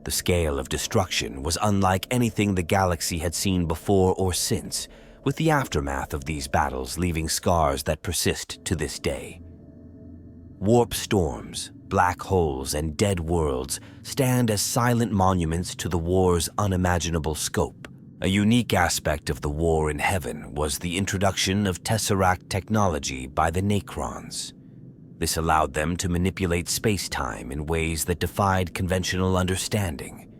The scale of destruction was unlike anything the galaxy had seen before or since, with the aftermath of these battles leaving scars that persist to this day. Warp storms, black holes, and dead worlds stand as silent monuments to the war's unimaginable scope. A unique aspect of the war in heaven was the introduction of Tesseract technology by the Necrons. This allowed them to manipulate space-time in ways that defied conventional understanding.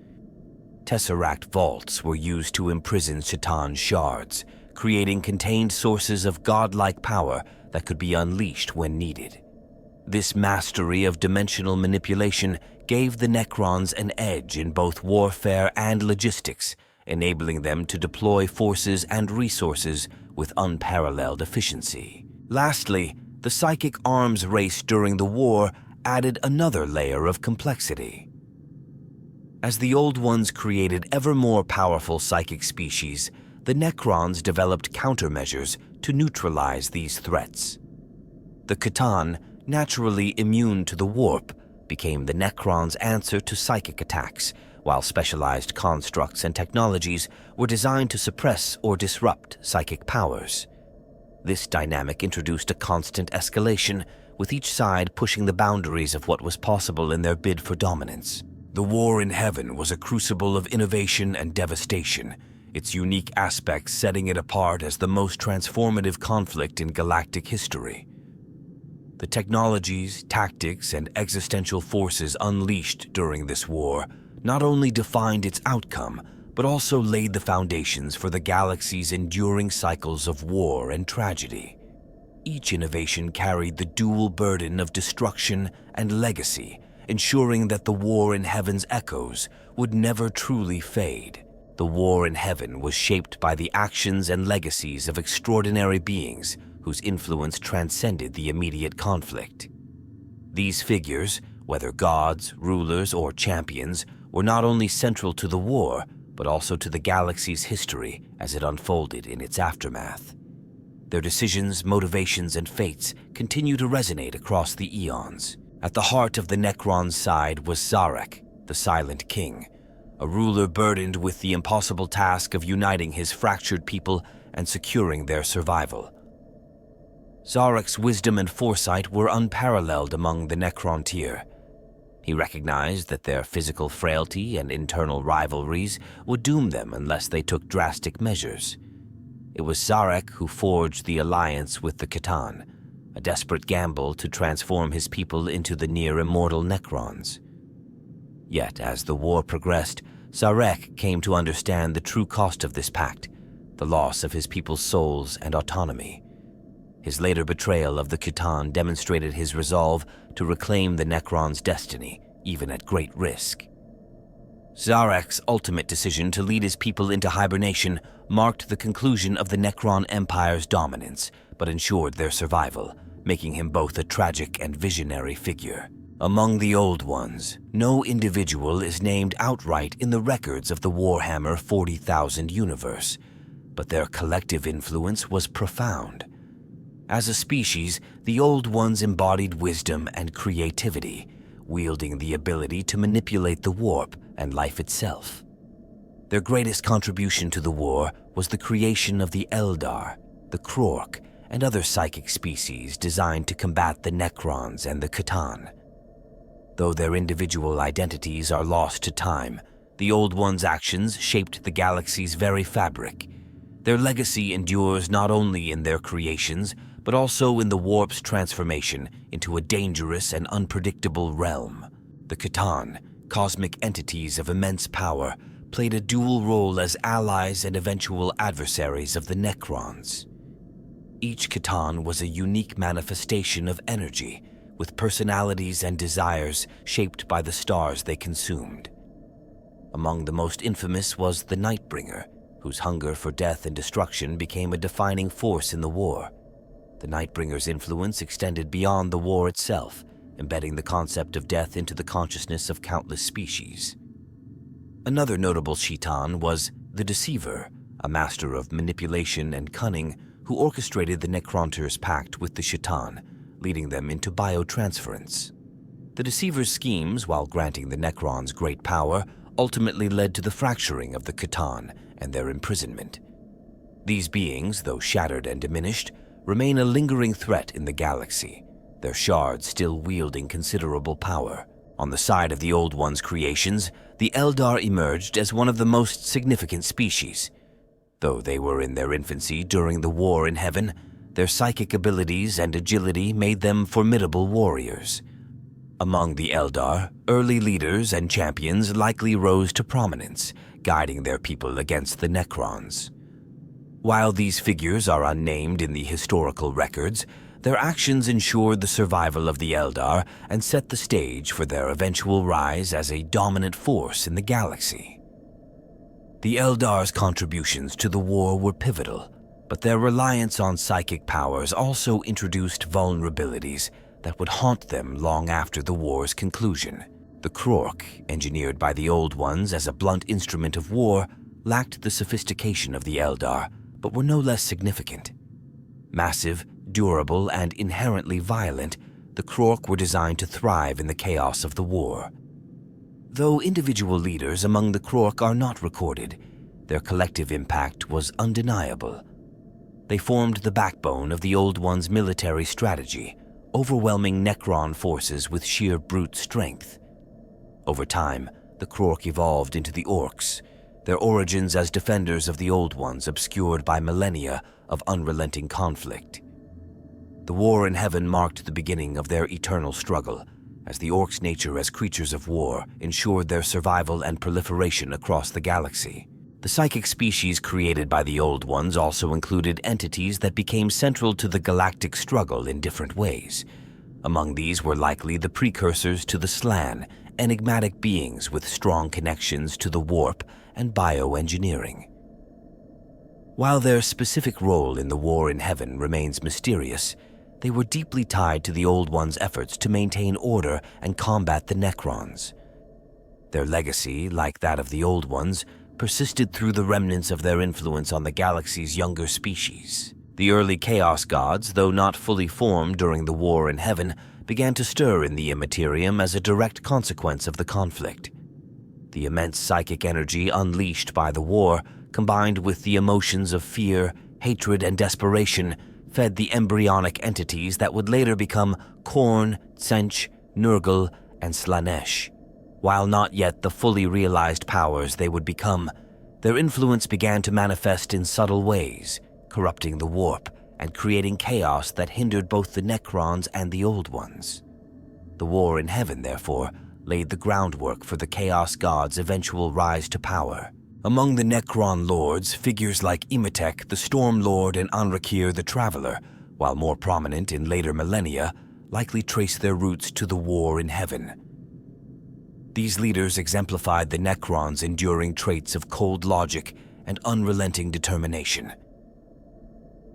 Tesseract vaults were used to imprison C'tan's shards, creating contained sources of godlike power that could be unleashed when needed. This mastery of dimensional manipulation gave the Necrons an edge in both warfare and logistics, enabling them to deploy forces and resources with unparalleled efficiency. Lastly, the psychic arms race during the war added another layer of complexity. As the Old Ones created ever more powerful psychic species, the Necrons developed countermeasures to neutralize these threats. The C'tan, naturally immune to the warp, became the Necrons' answer to psychic attacks, while specialized constructs and technologies were designed to suppress or disrupt psychic powers. This dynamic introduced a constant escalation, with each side pushing the boundaries of what was possible in their bid for dominance. The war in heaven was a crucible of innovation and devastation, its unique aspects setting it apart as the most transformative conflict in galactic history. The technologies, tactics, and existential forces unleashed during this war not only defined its outcome, but also laid the foundations for the galaxy's enduring cycles of war and tragedy. Each innovation carried the dual burden of destruction and legacy, ensuring that the war in heaven's echoes would never truly fade. The war in heaven was shaped by the actions and legacies of extraordinary beings whose influence transcended the immediate conflict. These figures, whether gods, rulers, or champions, were not only central to the war, but also to the galaxy's history as it unfolded in its aftermath. Their decisions, motivations, and fates continue to resonate across the eons. At the heart of the Necron's side was Zarek, the Silent King, a ruler burdened with the impossible task of uniting his fractured people and securing their survival. Zarek's wisdom and foresight were unparalleled among the Necron tier. He recognized that their physical frailty and internal rivalries would doom them unless they took drastic measures. It was Zarek who forged the alliance with the C'tan, a desperate gamble to transform his people into the near-immortal Necrons. Yet, as the war progressed, Zarek came to understand the true cost of this pact, the loss of his people's souls and autonomy. His later betrayal of the C'tan demonstrated his resolve to reclaim the Necron's destiny, even at great risk. Zarek's ultimate decision to lead his people into hibernation marked the conclusion of the Necron Empire's dominance, but ensured their survival, making him both a tragic and visionary figure. Among the Old Ones, no individual is named outright in the records of the Warhammer 40,000 universe, but their collective influence was profound. As a species, the Old Ones embodied wisdom and creativity, wielding the ability to manipulate the warp and life itself. Their greatest contribution to the war was the creation of the Eldar, the Krork, and other psychic species designed to combat the Necrons and the C'tan. Though their individual identities are lost to time, the Old Ones' actions shaped the galaxy's very fabric. Their legacy endures not only in their creations, but also in the warp's transformation into a dangerous and unpredictable realm. The C'tan, cosmic entities of immense power, played a dual role as allies and eventual adversaries of the Necrons. Each C'tan was a unique manifestation of energy, with personalities and desires shaped by the stars they consumed. Among the most infamous was the Nightbringer, whose hunger for death and destruction became a defining force in the war. The Nightbringer's influence extended beyond the war itself, embedding the concept of death into the consciousness of countless species. Another notable C'tan was the Deceiver, a master of manipulation and cunning who orchestrated the Necronter's pact with the C'tan, leading them into biotransference. The Deceiver's schemes, while granting the Necrons great power, ultimately led to the fracturing of the C'tan and their imprisonment. These beings, though shattered and diminished, remain a lingering threat in the galaxy, their shards still wielding considerable power. On the side of the Old Ones' creations, the Eldar emerged as one of the most significant species. Though they were in their infancy during the war in heaven, their psychic abilities and agility made them formidable warriors. Among the Eldar, early leaders and champions likely rose to prominence, guiding their people against the Necrons. While these figures are unnamed in the historical records, their actions ensured the survival of the Eldar and set the stage for their eventual rise as a dominant force in the galaxy. The Eldar's contributions to the war were pivotal, but their reliance on psychic powers also introduced vulnerabilities that would haunt them long after the war's conclusion. The Krork, engineered by the Old Ones as a blunt instrument of war, lacked the sophistication of the Eldar, but were no less significant. Massive, durable, and inherently violent, the Krork were designed to thrive in the chaos of the war. Though individual leaders among the Krork are not recorded, their collective impact was undeniable. They formed the backbone of the Old Ones' military strategy, overwhelming Necron forces with sheer brute strength. Over time, the Krork evolved into the Orcs, their origins as defenders of the Old Ones obscured by millennia of unrelenting conflict. The war in heaven marked the beginning of their eternal struggle, as the Orcs' nature as creatures of war ensured their survival and proliferation across the galaxy. The psychic species created by the Old Ones also included entities that became central to the galactic struggle in different ways. Among these were likely the precursors to the Slan, enigmatic beings with strong connections to the warp and bioengineering. While their specific role in the war in heaven remains mysterious, they were deeply tied to the Old Ones' efforts to maintain order and combat the Necrons. Their legacy, like that of the Old Ones, persisted through the remnants of their influence on the galaxy's younger species. The early Chaos Gods, though not fully formed during the war in heaven, began to stir in the Immaterium as a direct consequence of the conflict. The immense psychic energy unleashed by the war, combined with the emotions of fear, hatred, and desperation, fed the embryonic entities that would later become Khorne, Tsench, Nurgle, and Slaanesh. While not yet the fully realized powers they would become, their influence began to manifest in subtle ways, corrupting the warp and creating chaos that hindered both the Necrons and the Old Ones. The war in heaven, therefore, laid the groundwork for the Chaos Gods' eventual rise to power. Among the Necron lords, figures like Imhotep, the Storm Lord, and Anrakir the Traveler, while more prominent in later millennia, likely trace their roots to the war in heaven. These leaders exemplified the Necrons' enduring traits of cold logic and unrelenting determination.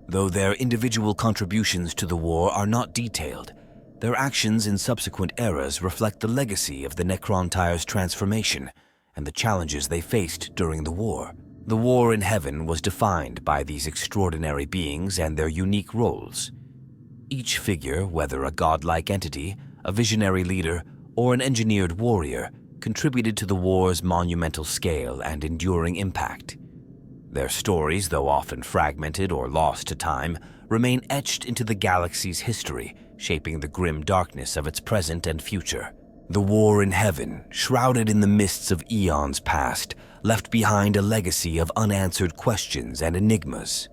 Though their individual contributions to the war are not detailed, their actions in subsequent eras reflect the legacy of the Necrontyre's transformation and the challenges they faced during the war. The war in heaven was defined by these extraordinary beings and their unique roles. Each figure, whether a godlike entity, a visionary leader, or an engineered warrior, contributed to the war's monumental scale and enduring impact. Their stories, though often fragmented or lost to time, remain etched into the galaxy's history, shaping the grim darkness of its present and future. The war in heaven, shrouded in the mists of eons past, left behind a legacy of unanswered questions and enigmas.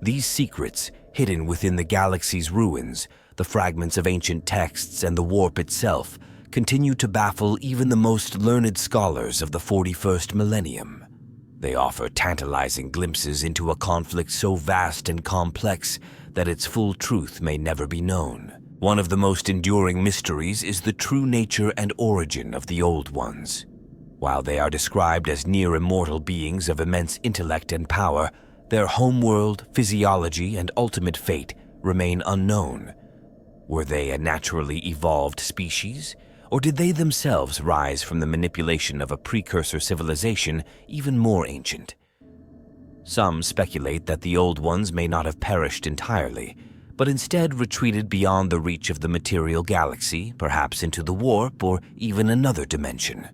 These secrets, hidden within the galaxy's ruins, the fragments of ancient texts, and the warp itself, continue to baffle even the most learned scholars of the 41st millennium. They offer tantalizing glimpses into a conflict so vast and complex that its full truth may never be known. One of the most enduring mysteries is the true nature and origin of the Old Ones. While they are described as near-immortal beings of immense intellect and power, their homeworld, physiology, and ultimate fate remain unknown. Were they a naturally evolved species? Or did they themselves rise from the manipulation of a precursor civilization even more ancient? Some speculate that the Old Ones may not have perished entirely, but instead retreated beyond the reach of the material galaxy, perhaps into the warp or even another dimension.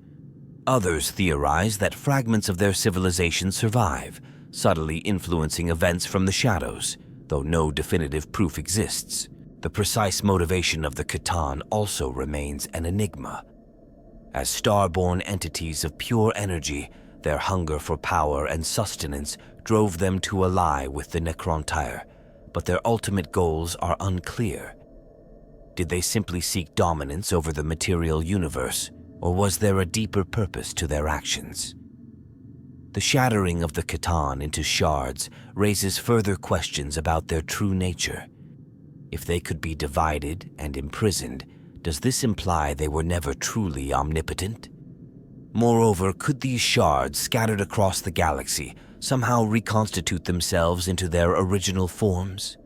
Others theorize that fragments of their civilization survive, subtly influencing events from the shadows, though no definitive proof exists. The precise motivation of the C'tan also remains an enigma. As star-born entities of pure energy, their hunger for power and sustenance drove them to ally with the Necrontyre, but their ultimate goals are unclear. Did they simply seek dominance over the material universe, or was there a deeper purpose to their actions? The shattering of the C'tan into shards raises further questions about their true nature. If they could be divided and imprisoned, does this imply they were never truly omnipotent? Moreover, could these shards scattered across the galaxy somehow reconstitute themselves into their original forms?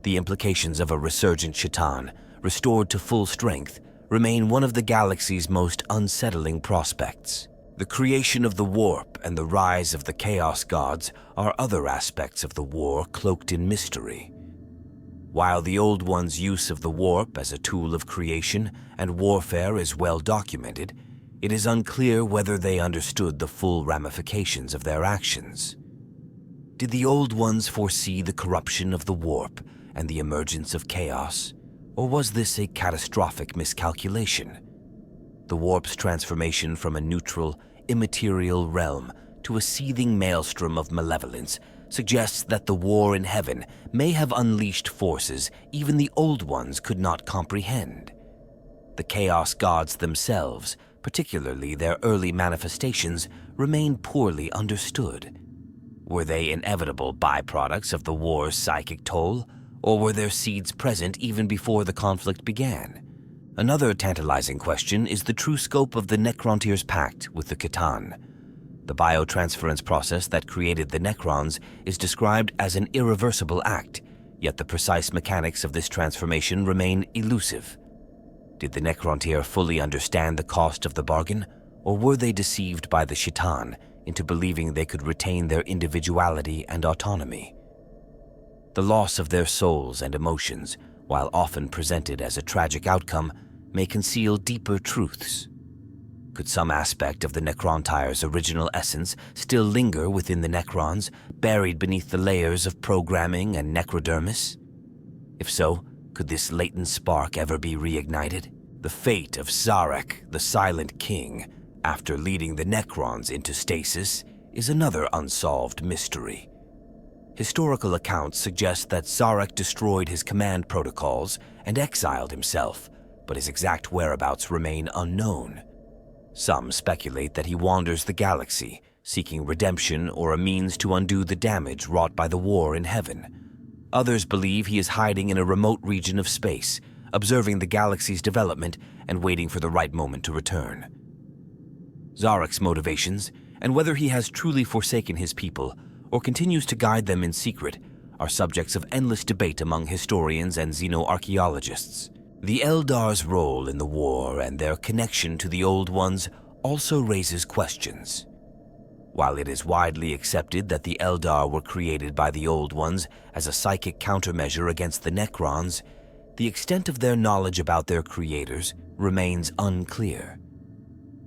The implications of a resurgent C'tan, restored to full strength, remain one of the galaxy's most unsettling prospects. The creation of the warp and the rise of the Chaos Gods are other aspects of the war cloaked in mystery. While the Old Ones' use of the warp as a tool of creation and warfare is well documented, it is unclear whether they understood the full ramifications of their actions. Did the Old Ones foresee the corruption of the warp and the emergence of chaos, or was this a catastrophic miscalculation? The warp's transformation from a neutral, immaterial realm to a seething maelstrom of malevolence suggests that the war in heaven may have unleashed forces even the Old Ones could not comprehend. The Chaos Gods themselves, particularly their early manifestations, remain poorly understood. Were they inevitable byproducts of the war's psychic toll, or were their seeds present even before the conflict began? Another tantalizing question is the true scope of the Necrontyrs' pact with the C'tan. The biotransference process that created the Necrons is described as an irreversible act, yet the precise mechanics of this transformation remain elusive. Did the Necrontyr fully understand the cost of the bargain, or were they deceived by the C'tan into believing they could retain their individuality and autonomy? The loss of their souls and emotions, while often presented as a tragic outcome, may conceal deeper truths. Could some aspect of the Necrontyr's original essence still linger within the Necrons, buried beneath the layers of programming and necrodermis? If so, could this latent spark ever be reignited? The fate of Zarek, the Silent King, after leading the Necrons into stasis, is another unsolved mystery. Historical accounts suggest that Zarek destroyed his command protocols and exiled himself, but his exact whereabouts remain unknown. Some speculate that he wanders the galaxy, seeking redemption or a means to undo the damage wrought by the war in heaven. Others believe he is hiding in a remote region of space, observing the galaxy's development and waiting for the right moment to return. Zarek's motivations, and whether he has truly forsaken his people or continues to guide them in secret, are subjects of endless debate among historians and xenoarchaeologists. The Eldar's role in the war and their connection to the Old Ones also raises questions. While it is widely accepted that the Eldar were created by the Old Ones as a psychic countermeasure against the Necrons, the extent of their knowledge about their creators remains unclear.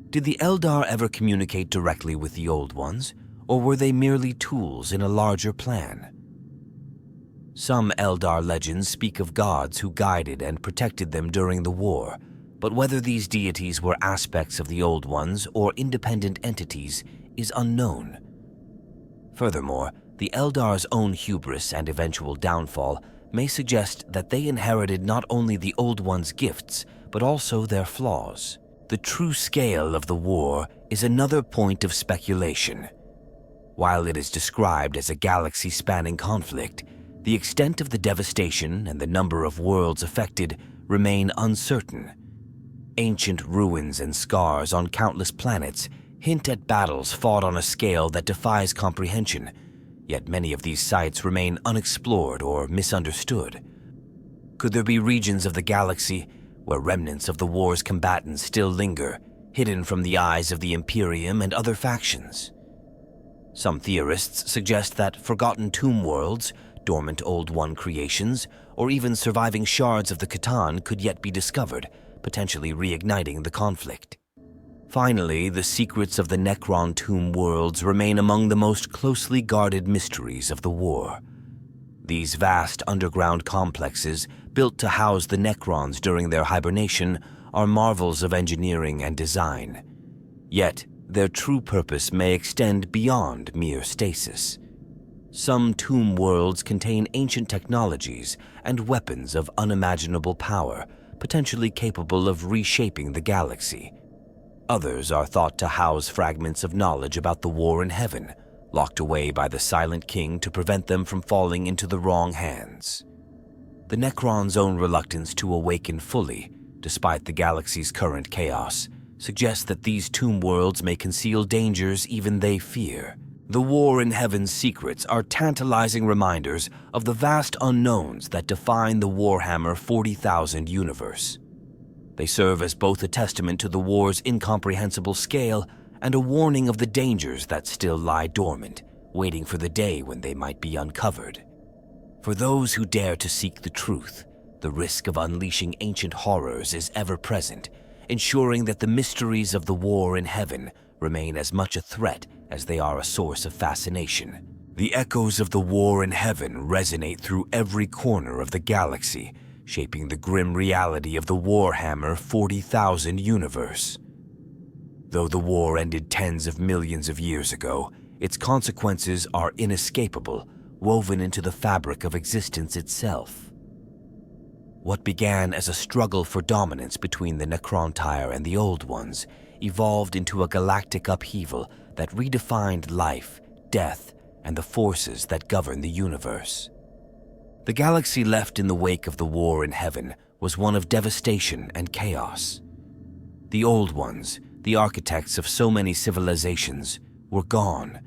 Did the Eldar ever communicate directly with the Old Ones, or were they merely tools in a larger plan? Some Eldar legends speak of gods who guided and protected them during the war, but whether these deities were aspects of the Old Ones or independent entities is unknown. Furthermore, the Eldar's own hubris and eventual downfall may suggest that they inherited not only the Old Ones' gifts, but also their flaws. The true scale of the war is another point of speculation. While it is described as a galaxy-spanning conflict, the extent of the devastation and the number of worlds affected remain uncertain. Ancient ruins and scars on countless planets hint at battles fought on a scale that defies comprehension, yet many of these sites remain unexplored or misunderstood. Could there be regions of the galaxy where remnants of the war's combatants still linger, hidden from the eyes of the Imperium and other factions? Some theorists suggest that forgotten tomb worlds, dormant Old One creations, or even surviving shards of the C'tan could yet be discovered, potentially reigniting the conflict. Finally, the secrets of the Necron tomb worlds remain among the most closely guarded mysteries of the war. These vast underground complexes, built to house the Necrons during their hibernation, are marvels of engineering and design. Yet, their true purpose may extend beyond mere stasis. Some tomb worlds contain ancient technologies and weapons of unimaginable power, potentially capable of reshaping the galaxy. Others are thought to house fragments of knowledge about the war in heaven, locked away by the Silent King to prevent them from falling into the wrong hands. The Necrons' own reluctance to awaken fully, despite the galaxy's current chaos, suggests that these tomb worlds may conceal dangers even they fear. The war in heaven's secrets are tantalizing reminders of the vast unknowns that define the Warhammer 40,000 universe. They serve as both a testament to the war's incomprehensible scale and a warning of the dangers that still lie dormant, waiting for the day when they might be uncovered. For those who dare to seek the truth, the risk of unleashing ancient horrors is ever present, ensuring that the mysteries of the war in heaven remain as much a threat as they are a source of fascination. The echoes of the war in heaven resonate through every corner of the galaxy, shaping the grim reality of the Warhammer 40,000 universe. Though the war ended tens of millions of years ago, its consequences are inescapable, woven into the fabric of existence itself. What began as a struggle for dominance between the Necrontyre and the Old Ones evolved into a galactic upheaval that redefined life, death, and the forces that govern the universe. The galaxy left in the wake of the war in heaven was one of devastation and chaos. The Old Ones, the architects of so many civilizations, were gone,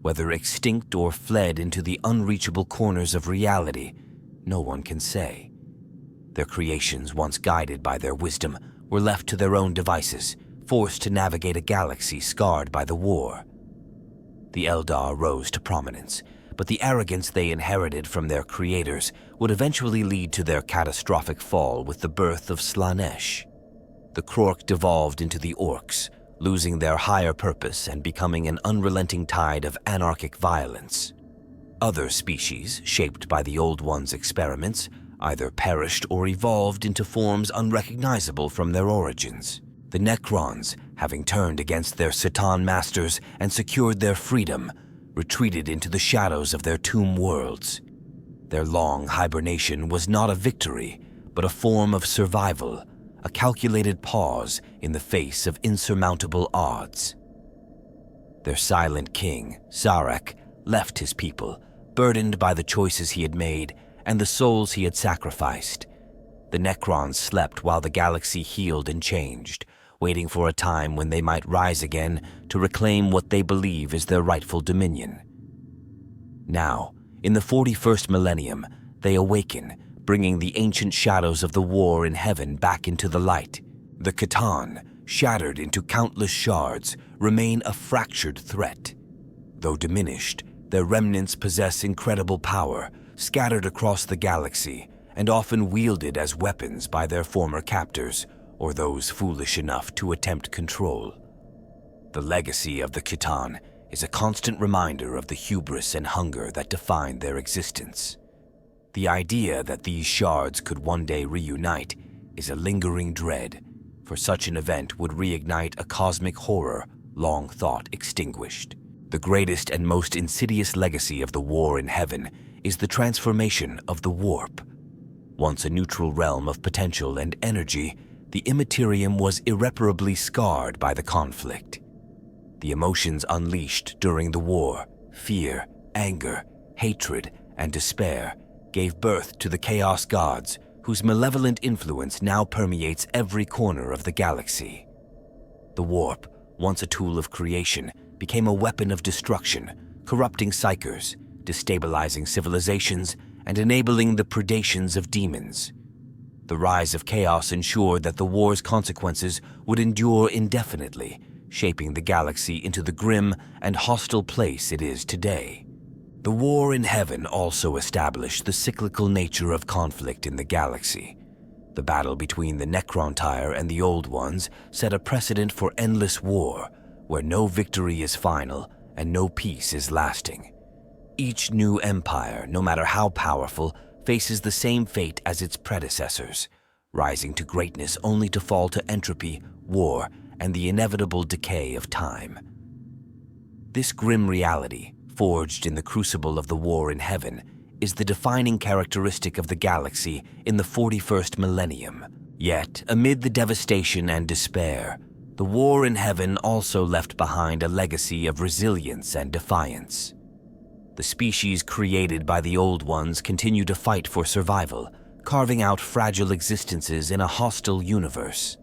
whether extinct or fled into the unreachable corners of reality, no one can say. Their creations, once guided by their wisdom, were left to their own devices, forced to navigate a galaxy scarred by the war. The Eldar rose to prominence, but the arrogance they inherited from their creators would eventually lead to their catastrophic fall with the birth of Slaanesh. The Krork devolved into the Orcs, losing their higher purpose and becoming an unrelenting tide of anarchic violence. Other species, shaped by the Old Ones' experiments, either perished or evolved into forms unrecognizable from their origins. The Necrons, having turned against their C'tan masters and secured their freedom, retreated into the shadows of their tomb worlds. Their long hibernation was not a victory, but a form of survival, a calculated pause in the face of insurmountable odds. Their silent king, Sarek, left his people, burdened by the choices he had made and the souls he had sacrificed. The Necrons slept while the galaxy healed and changed, waiting for a time when they might rise again to reclaim what they believe is their rightful dominion. Now, in the 41st millennium, they awaken, bringing the ancient shadows of the war in heaven back into the light. The C'tan, shattered into countless shards, remain a fractured threat. Though diminished, their remnants possess incredible power, scattered across the galaxy, and often wielded as weapons by their former captors, or those foolish enough to attempt control. The legacy of the C'tan is a constant reminder of the hubris and hunger that defined their existence. The idea that these shards could one day reunite is a lingering dread, for such an event would reignite a cosmic horror long thought extinguished. The greatest and most insidious legacy of the war in heaven is the transformation of the warp. Once a neutral realm of potential and energy, the Immaterium was irreparably scarred by the conflict. The emotions unleashed during the war, fear, anger, hatred, and despair, gave birth to the Chaos Gods, whose malevolent influence now permeates every corner of the galaxy. The warp, once a tool of creation, became a weapon of destruction, corrupting psychers, destabilizing civilizations, and enabling the predations of demons. The rise of chaos ensured that the war's consequences would endure indefinitely, shaping the galaxy into the grim and hostile place it is today. The war in heaven also established the cyclical nature of conflict in the galaxy. The battle between the Necrontyre and the Old Ones set a precedent for endless war, where no victory is final and no peace is lasting. Each new empire, no matter how powerful, faces the same fate as its predecessors, rising to greatness only to fall to entropy, war, and the inevitable decay of time. This grim reality, forged in the crucible of the war in heaven, is the defining characteristic of the galaxy in the 41st millennium. Yet, amid the devastation and despair, the war in heaven also left behind a legacy of resilience and defiance. The species created by the Old Ones continue to fight for survival, carving out fragile existences in a hostile universe.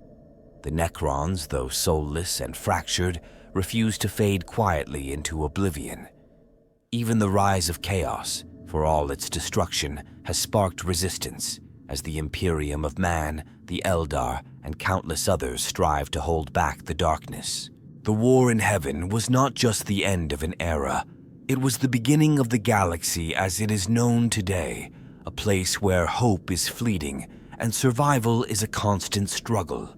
The Necrons, though soulless and fractured, refuse to fade quietly into oblivion. Even the rise of chaos, for all its destruction, has sparked resistance, as the Imperium of Man, the Eldar, and countless others strive to hold back the darkness. The war in heaven was not just the end of an era. It was the beginning of the galaxy as it is known today, a place where hope is fleeting and survival is a constant struggle.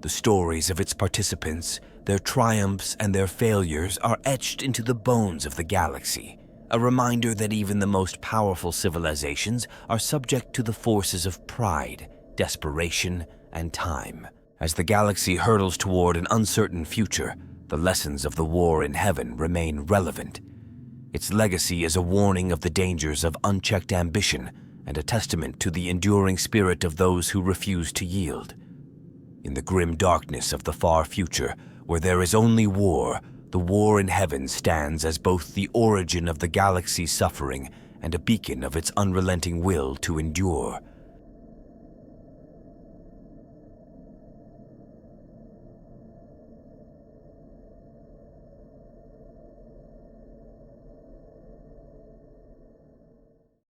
The stories of its participants, their triumphs and their failures are etched into the bones of the galaxy, a reminder that even the most powerful civilizations are subject to the forces of pride, desperation, and time. As the galaxy hurtles toward an uncertain future, the lessons of the war in heaven remain relevant. Its legacy is a warning of the dangers of unchecked ambition and a testament to the enduring spirit of those who refuse to yield. In the grim darkness of the far future, where there is only war, the war in heaven stands as both the origin of the galaxy's suffering and a beacon of its unrelenting will to endure.